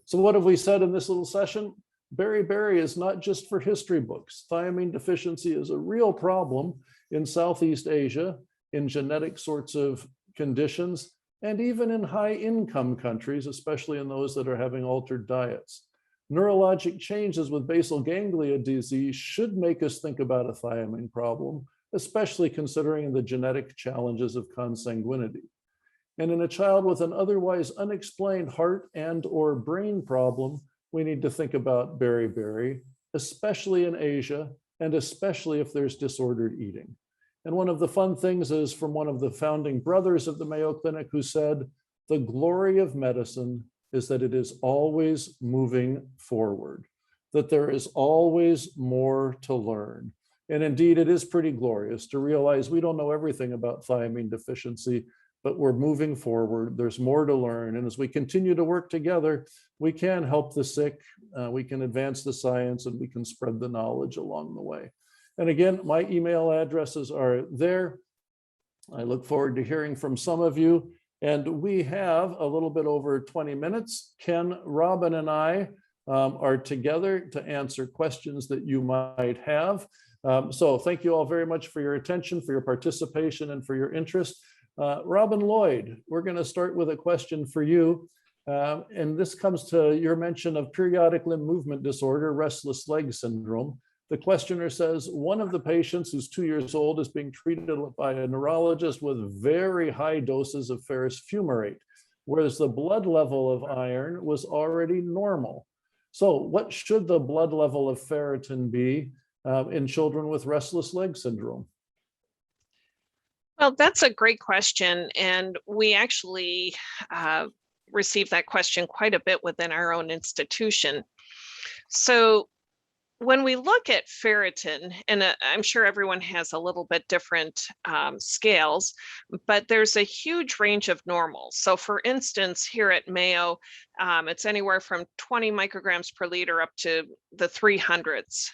S4: So what have we said in this little session? Beriberi is not just for history books. Thiamine deficiency is a real problem in Southeast Asia, in genetic sorts of conditions, and even in high income countries, especially in those that are having altered diets. Neurologic changes with basal ganglia disease should make us think about a thiamine problem, especially considering the genetic challenges of consanguinity. And in a child with an otherwise unexplained heart and or brain problem, we need to think about beriberi, especially in Asia, and especially if there's disordered eating. And one of the fun things is from one of the founding brothers of the Mayo Clinic who said, the glory of medicine is that it is always moving forward, that there is always more to learn. And indeed, it is pretty glorious to realize we don't know everything about thiamine deficiency, but we're moving forward. There's more to learn. And as we continue to work together, we can help the sick, we can advance the science, and we can spread the knowledge along the way. And again, my email addresses are there. I look forward to hearing from some of you. And we have a little bit over 20 minutes. Ken, Robin, and I are together to answer questions that you might have. So thank you all very much for your attention, for your participation, and for your interest. Robin Lloyd, we're going to start with a question for you. And this comes to your mention of periodic limb movement disorder, restless leg syndrome. The questioner says, one of the patients who's 2 years old is being treated by a neurologist with very high doses of ferrous fumarate. whereas the blood level of iron was already normal. So what should the blood level of ferritin be in children with restless leg syndrome?
S2: Well, that's a great question. And we actually receive that question quite a bit within our own institution. So when we look at ferritin, and I'm sure everyone has a little bit different scales, but there's a huge range of normals. So for instance, here at Mayo, it's anywhere from 20 micrograms per liter up to the 300s.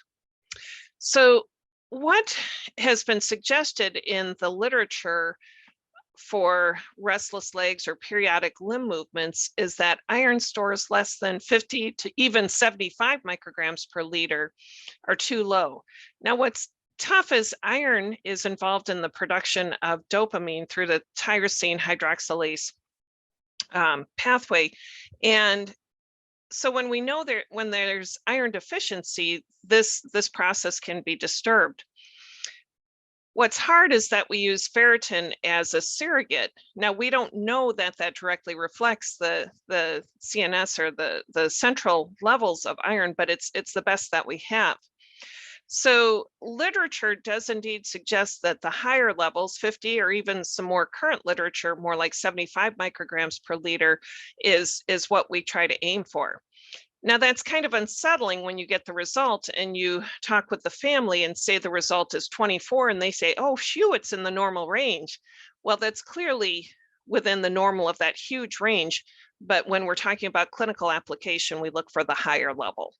S2: So what has been suggested in the literature for restless legs or periodic limb movements is that iron stores less than 50 to even 75 micrograms per liter are too low. Now, what's tough is iron is involved in the production of dopamine through the tyrosine hydroxylase pathway. And so when we know that when there's iron deficiency, this process can be disturbed. What's hard is that we use ferritin as a surrogate. Now, we don't know that that directly reflects the CNS or the central levels of iron, but it's the best that we have. So literature does indeed suggest that the higher levels, 50 or even some more current literature, more like 75 micrograms per liter is what we try to aim for. Now, that's kind of unsettling when you get the result and you talk with the family and say the result is 24 and they say, oh, phew, it's in the normal range. Well, that's clearly within the normal of that huge range. But when we're talking about clinical application, we look for the higher level.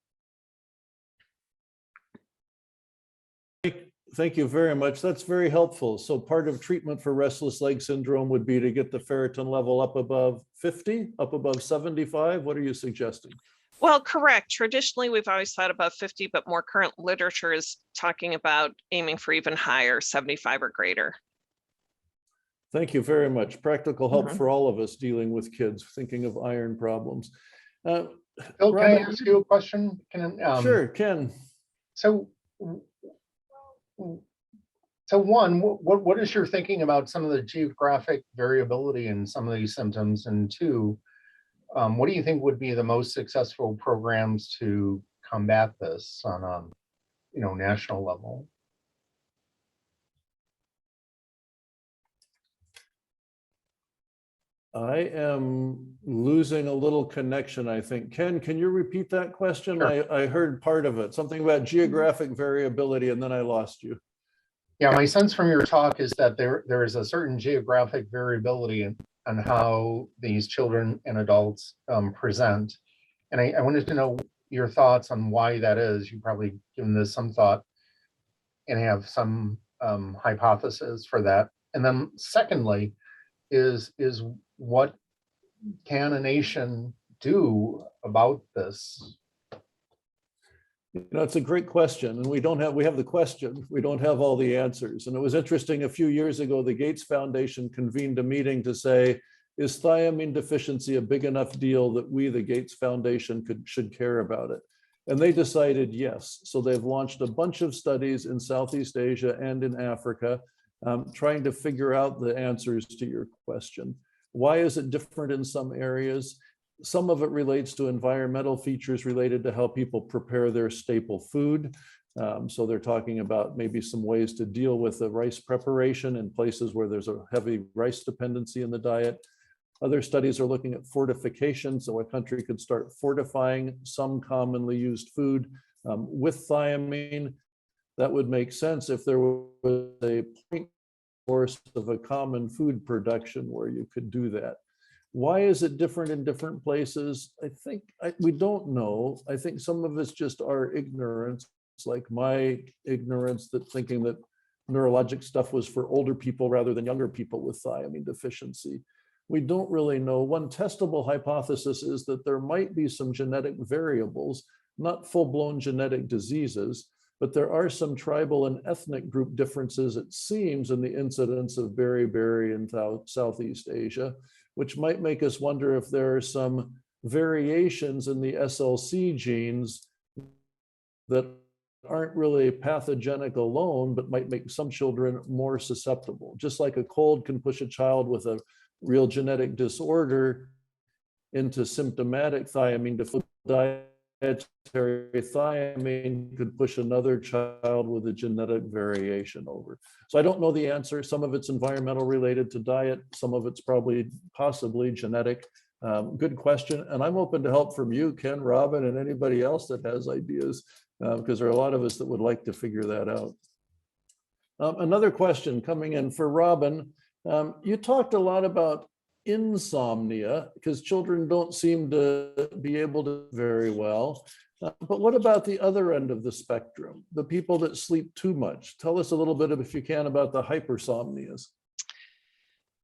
S4: Thank you very much. That's very helpful. So part of treatment for restless leg syndrome would be to get the ferritin level up above 50, up above 75. What are you suggesting?
S2: Well, correct. Traditionally, we've always thought about 50, but more current literature is talking about aiming for even higher, 75 or greater.
S4: Thank you very much. Practical help for all of us dealing with kids thinking of iron problems.
S3: Bill, can I ask you a question?
S4: Sure, Ken.
S3: So one, what is your thinking about some of the geographic variability in some of these symptoms? And two, what do you think would be the most successful programs to combat this on a national level?
S4: I am losing a little connection, I think. Ken, can you repeat that question?
S3: Sure.
S4: I heard part of it, something about geographic variability, and then I lost you.
S3: Yeah, my sense from your talk is that there is a certain geographic variability on how these children and adults present. And I wanted to know your thoughts on why that is. You've probably given this some thought and have some hypothesis for that. And then secondly, is what can a nation do about this?
S4: It's a great question, and we have the question, we don't have all the answers. And it was interesting, a few years ago, the Gates Foundation convened a meeting to say, is thiamine deficiency a big enough deal that we, the Gates Foundation, should care about it? And they decided yes. So they've launched a bunch of studies in Southeast Asia and in Africa, trying to figure out the answers to your question. Why is it different in some areas? Some of it relates to environmental features related to how people prepare their staple food. So they're talking about maybe some ways to deal with the rice preparation in places where there's a heavy rice dependency in the diet. Other studies are looking at fortification. So a country could start fortifying some commonly used food with thiamine. That would make sense if there was a point source of a common food production where you could do that. Why is it different in different places? I think we don't know. I think some of it's just our ignorance. It's like my ignorance that thinking that neurologic stuff was for older people rather than younger people with thiamine deficiency. We don't really know. One testable hypothesis is that there might be some genetic variables, not full-blown genetic diseases, but there are some tribal and ethnic group differences, it seems, in the incidence of beriberi in Southeast Asia, which might make us wonder if there are some variations in the SLC genes that aren't really pathogenic alone, but might make some children more susceptible. Just like a cold can push a child with a real genetic disorder into symptomatic thiamine deficiency. Dietary thiamine could push another child with a genetic variation over. So I don't know the answer. Some of it's environmental related to diet. Some of it's probably possibly genetic. Good question. And I'm open to help from you, Ken, Robin, and anybody else that has ideas, because there are a lot of us that would like to figure that out. Another question coming in for Robin. You talked a lot about insomnia because children don't seem to be able to very well. But what about the other end of the spectrum, the people that sleep too much? Tell us a little bit, if you can, about the hypersomnias.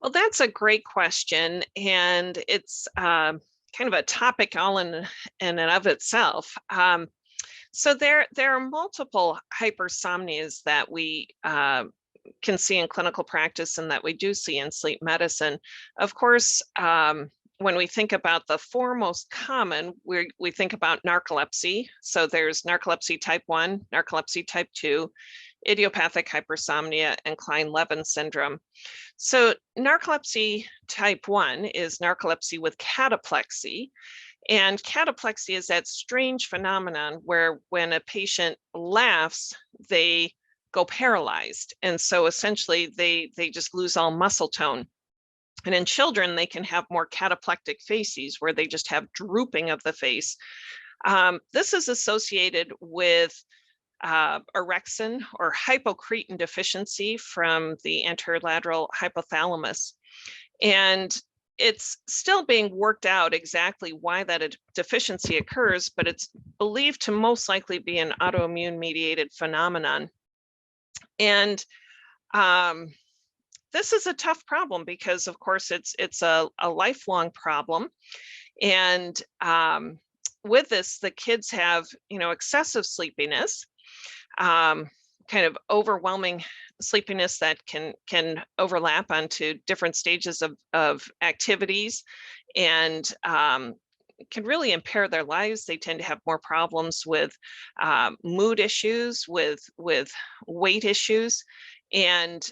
S2: Well, that's a great question, and it's kind of a topic all in and of itself. So there are multiple hypersomnias that we can see in clinical practice and that we do see in sleep medicine. Of course, when we think about the four most common, we think about narcolepsy. So there's narcolepsy type 1, narcolepsy type 2, idiopathic hypersomnia, and Klein-Levin syndrome. So narcolepsy type 1 is narcolepsy with cataplexy. And cataplexy is that strange phenomenon where when a patient laughs, they go paralyzed. And so essentially they just lose all muscle tone. And in children, they can have more cataplectic faces where they just have drooping of the face. This is associated with orexin or hypocretin deficiency from the anterolateral hypothalamus. And it's still being worked out exactly why that deficiency occurs, but it's believed to most likely be an autoimmune mediated phenomenon. And this is a tough problem because, of course, it's a lifelong problem. And with this, the kids have, excessive sleepiness, kind of overwhelming sleepiness that can overlap onto different stages of activities and can really impair their lives. They tend to have more problems with mood issues, with weight issues, and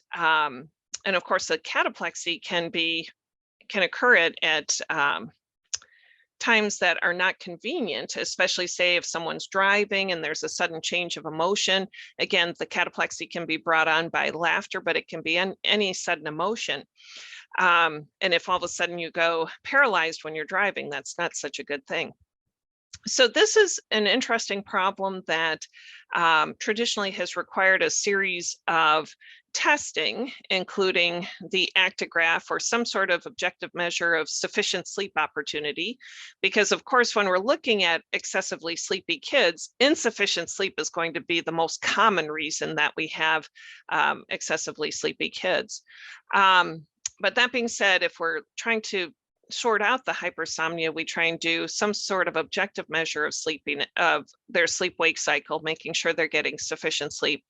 S2: of course the cataplexy can occur at times that are not convenient, especially say if someone's driving and there's a sudden change of emotion. Again, the cataplexy can be brought on by laughter, but it can be any sudden emotion. And if all of a sudden you go paralyzed when you're driving, that's not such a good thing. So this is an interesting problem that traditionally has required a series of testing, including the actigraph or some sort of objective measure of sufficient sleep opportunity. Because of course, when we're looking at excessively sleepy kids, insufficient sleep is going to be the most common reason that we have excessively sleepy kids. But that being said, if we're trying to sort out the hypersomnia, we try and do some sort of objective measure of their sleep-wake cycle, making sure they're getting sufficient sleep.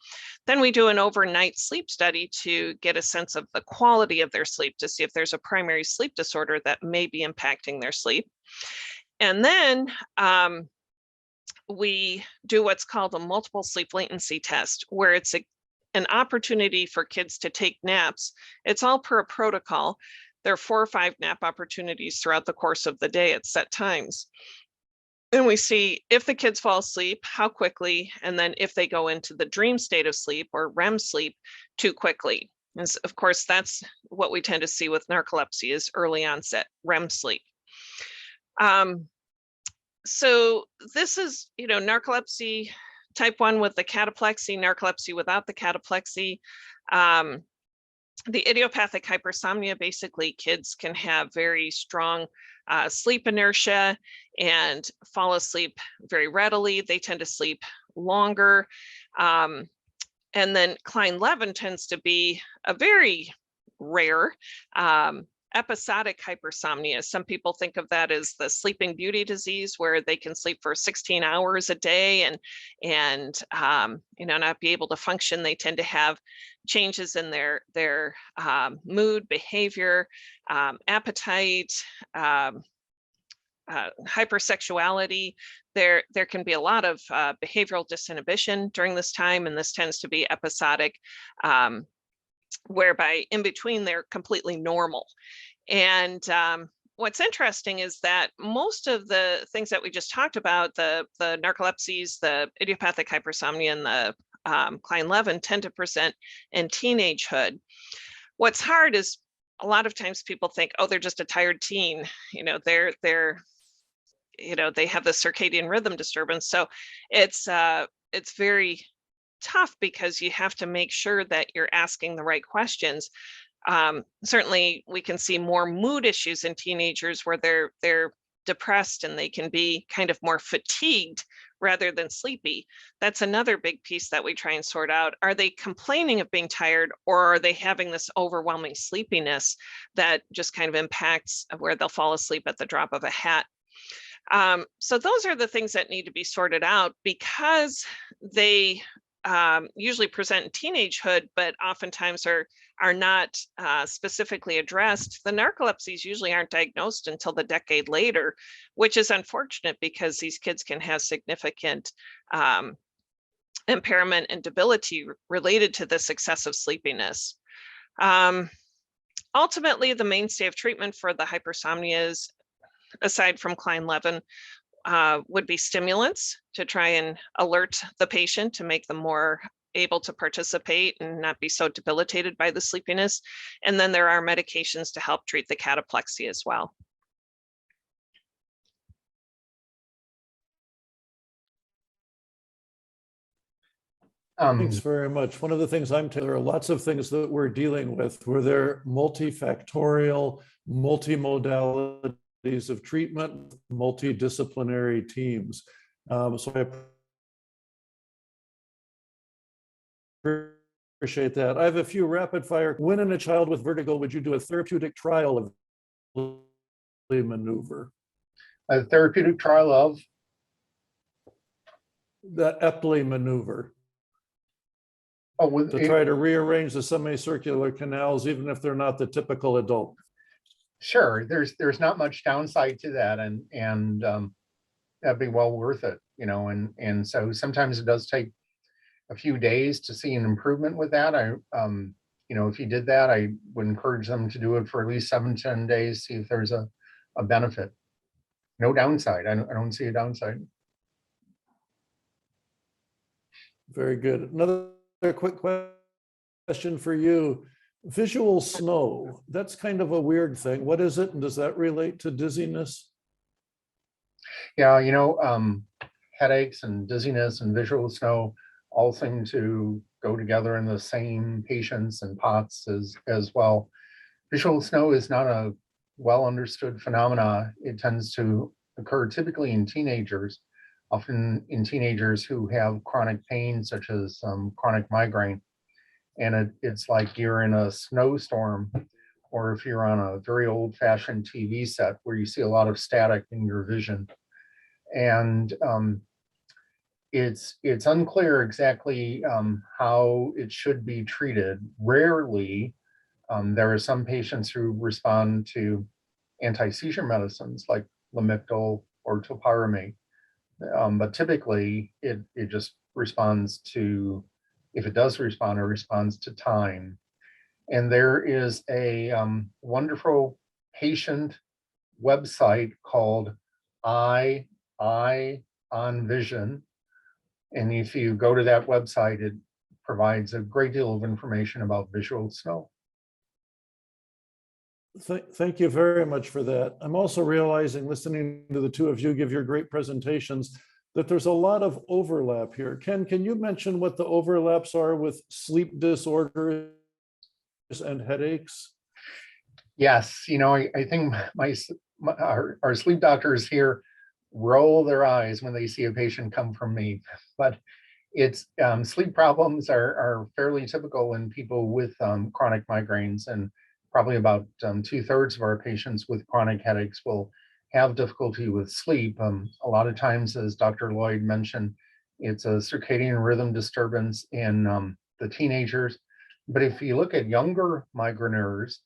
S2: Then we do an overnight sleep study to get a sense of the quality of their sleep to see if there's a primary sleep disorder that may be impacting their sleep. And then we do what's called a multiple sleep latency test, where it's an opportunity for kids to take naps. It's all per a protocol. There are 4 or 5 nap opportunities throughout the course of the day at set times. And we see if the kids fall asleep, how quickly, and then if they go into the dream state of sleep or REM sleep too quickly. And of course, that's what we tend to see with narcolepsy is early onset REM sleep. So this is, narcolepsy type 1 with the cataplexy, narcolepsy without the cataplexy. The idiopathic hypersomnia, basically kids can have very strong sleep inertia and fall asleep very readily. They tend to sleep longer. And then Klein-Levin tends to be a very rare episodic hypersomnia. Some people think of that as the sleeping beauty disease, where they can sleep for 16 hours a day and not be able to function. They tend to have changes in their mood, behavior, appetite, hypersexuality. There can be a lot of behavioral disinhibition during this time, and this tends to be episodic, whereby in between they're completely normal. And what's interesting is that most of the things that we just talked about, the narcolepsies, the idiopathic hypersomnia, and the Klein-Levin tend to present in teenagehood. What's hard is a lot of times people think, oh, they're just a tired teen. You know, they have the circadian rhythm disturbance. So it's very tough because you have to make sure that you're asking the right questions. Certainly we can see more mood issues in teenagers where they're depressed and they can be kind of more fatigued rather than sleepy. That's another big piece that we try and sort out. Are they complaining of being tired, or are they having this overwhelming sleepiness that just kind of impacts where they'll fall asleep at the drop of a hat? So those are the things that need to be sorted out, because they usually present in teenagehood, but oftentimes are not specifically addressed. The narcolepsies usually aren't diagnosed until the decade later, which is unfortunate because these kids can have significant impairment and debility related to this excessive sleepiness. Ultimately, the mainstay of treatment for the hypersomnias, aside from Klein-Levin, would be stimulants to try and alert the patient to make them more able to participate and not be so debilitated by the sleepiness. And then there are medications to help treat the cataplexy as well.
S4: Thanks very much. One of the things there are lots of things that we're dealing with where they're multifactorial, multimodalities of treatment, multidisciplinary teams. So I appreciate that. I have a few rapid fire. When in a child with vertigo would you do a therapeutic trial of maneuver?
S3: A therapeutic trial of?
S4: The Epley maneuver.
S3: Oh,
S4: to try to rearrange the semicircular canals, even if they're not the typical adult.
S3: Sure, there's not much downside to that, and that'd be well worth it, you know. And so sometimes it does take a few days to see an improvement with that. You know, if you did that, I would encourage them to do it for at least 7-10 days, see if there's a benefit. No downside. I don't see a downside.
S4: Very good. Another quick question for you. Visual snow, that's kind of a weird thing. What is it, and does that relate to dizziness?
S3: Yeah, you know, headaches and dizziness and visual snow all seem to go together in the same patients and POTS as well. Visual snow is not a well understood phenomena. It tends to occur typically in teenagers, often in teenagers who have chronic pain such as chronic migraine. And it's like you're in a snowstorm, or if you're on a very old-fashioned TV set where you see a lot of static in your vision. And it's unclear exactly how it should be treated. Rarely, there are some patients who respond to anti-seizure medicines like Lamictal or topiramate. But typically, it just responds to, if it does respond, it responds to time. And there is a wonderful patient website called Eye on Vision. And if you go to that website, it provides a great deal of information about visual snow.
S4: Thank you very much for that. I'm also realizing, listening to the two of you give your great presentations, that there's a lot of overlap here. Ken, can you mention what the overlaps are with sleep disorders and headaches?
S3: Yes, you know, I think our sleep doctors here roll their eyes when they see a patient come from me, but it's sleep problems are fairly typical in people with chronic migraines, and probably about 2/3 of our patients with chronic headaches will have difficulty with sleep. A lot of times, as Dr. Lloyd mentioned, it's a circadian rhythm disturbance in the teenagers. But if you look at younger migraineurs,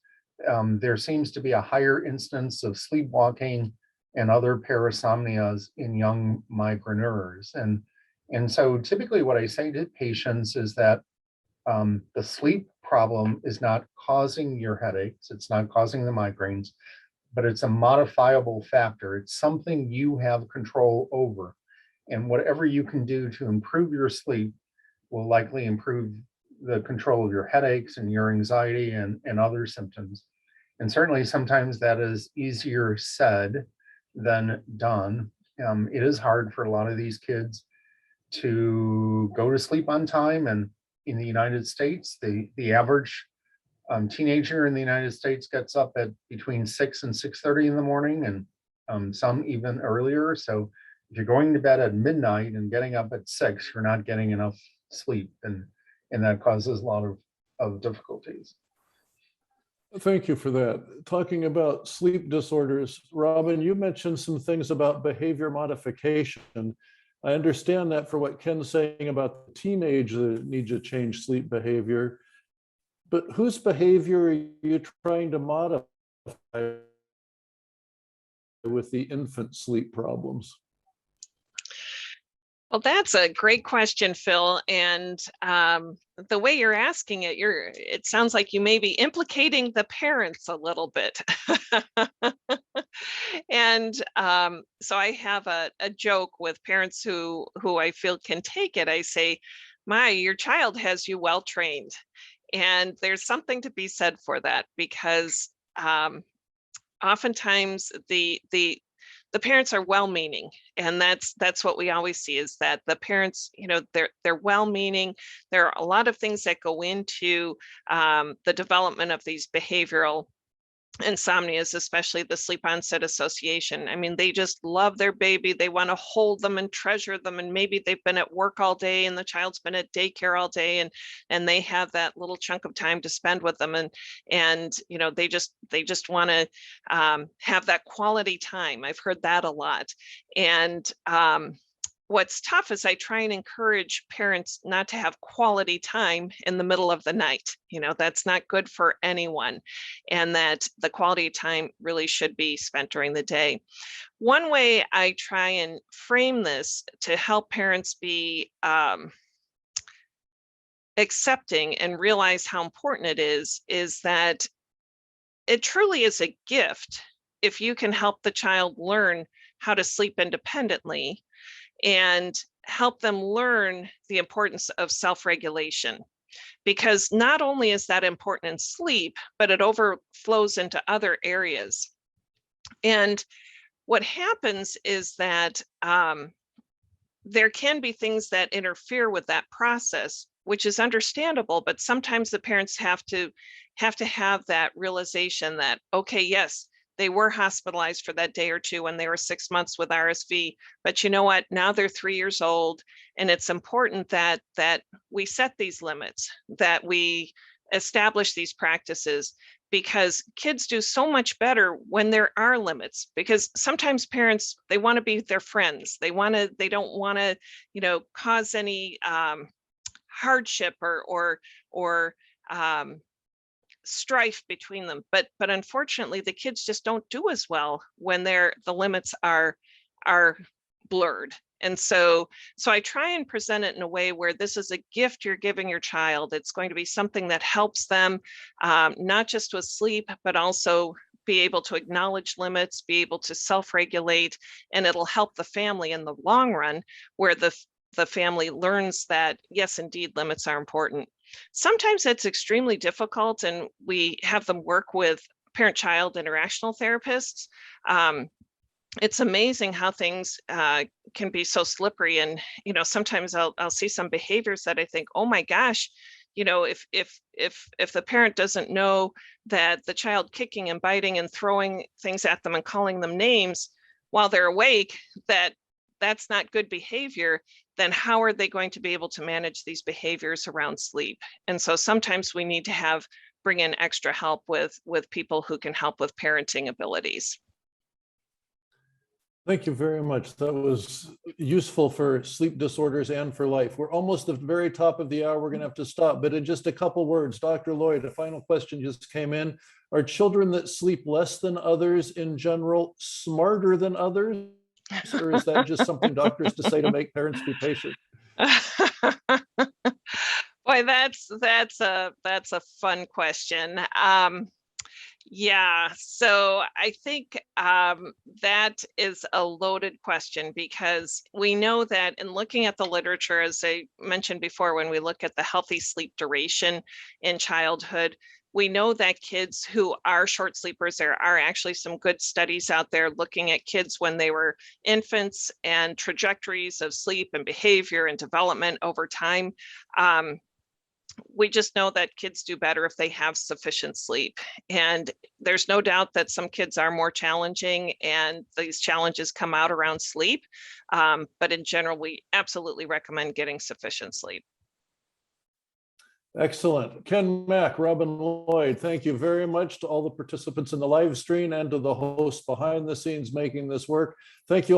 S3: there seems to be a higher incidence of sleepwalking and other parasomnias in young migraineurs. And so typically what I say to patients is that the sleep problem is not causing your headaches, it's not causing the migraines, but it's a modifiable factor. It's something you have control over. And whatever you can do to improve your sleep will likely improve the control of your headaches and your anxiety and other symptoms. And certainly sometimes that is easier said than done. It is hard for a lot of these kids to go to sleep on time. And in the United States, the average teenager in the United States gets up at between 6 and 6:30 in the morning, and some even earlier. So if you're going to bed at midnight and getting up at 6, you're not getting enough sleep, and that causes a lot of difficulties.
S4: Thank you for that. Talking about sleep disorders, Robin, you mentioned some things about behavior modification. I understand that for what Ken's saying about the teenager that needs to change sleep behavior, but whose behavior are you trying to modify with the infant sleep problems?
S2: Well, that's a great question, Phil. And the way you're asking it, it sounds like you may be implicating the parents a little bit. And so I have a joke with parents who I feel can take it. I say, your child has you well trained. And there's something to be said for that, because oftentimes the parents are well-meaning, and that's what we always see, is that the parents, they're well-meaning. There are a lot of things that go into the development of these behavioral insomnias, especially the sleep onset association. I mean, they just love their baby. They want to hold them and treasure them. And maybe they've been at work all day and the child's been at daycare all day, and they have that little chunk of time to spend with them. And they just want to have that quality time. I've heard that a lot. And what's tough is I try and encourage parents not to have quality time in the middle of the night. That's not good for anyone, and that the quality time really should be spent during the day. One way I try and frame this to help parents be accepting and realize how important it is that it truly is a gift if you can help the child learn how to sleep independently and help them learn the importance of self-regulation. Because not only is that important in sleep, but it overflows into other areas. And what happens is that there can be things that interfere with that process, which is understandable, but sometimes the parents have to have that realization that, okay, yes, they were hospitalized for that day or two when they were 6 months with RSV, but you know what? Now they're 3 years old, and it's important that we set these limits, that we establish these practices, because kids do so much better when there are limits. Because sometimes parents, they want to be with their friends. They don't want to, cause any hardship or strife between them, but unfortunately the kids just don't do as well when the limits are blurred. And so I try and present it in a way where this is a gift you're giving your child. It's going to be something that helps them not just with sleep, but also be able to acknowledge limits, be able to self-regulate, and it'll help the family in the long run, where the family learns that, yes, indeed, limits are important. Sometimes it's extremely difficult, and we have them work with parent-child interactional therapists. It's amazing how things can be so slippery, and sometimes I'll see some behaviors that I think, oh my gosh, if the parent doesn't know that the child kicking and biting and throwing things at them and calling them names while they're awake, that's not good behavior, then how are they going to be able to manage these behaviors around sleep? And so sometimes we need to bring in extra help with people who can help with parenting abilities.
S4: Thank you very much. That was useful for sleep disorders and for life. We're almost at the very top of the hour. We're going to have to stop, but in just a couple words, Dr. Lloyd, a final question just came in. Are children that sleep less than others in general smarter than others? Or is that just something doctors to say to make parents be patient?
S2: Boy, that's a fun question. Yeah, so I think that is a loaded question, because we know that in looking at the literature, as I mentioned before, when we look at the healthy sleep duration in childhood, we know that kids who are short sleepers, there are actually some good studies out there looking at kids when they were infants and trajectories of sleep and behavior and development over time. We just know that kids do better if they have sufficient sleep. And there's no doubt that some kids are more challenging and these challenges come out around sleep. But in general, we absolutely recommend getting sufficient sleep.
S4: Excellent. Ken Mack, Robin Lloyd, thank you very much to all the participants in the live stream and to the hosts behind the scenes making this work. Thank you.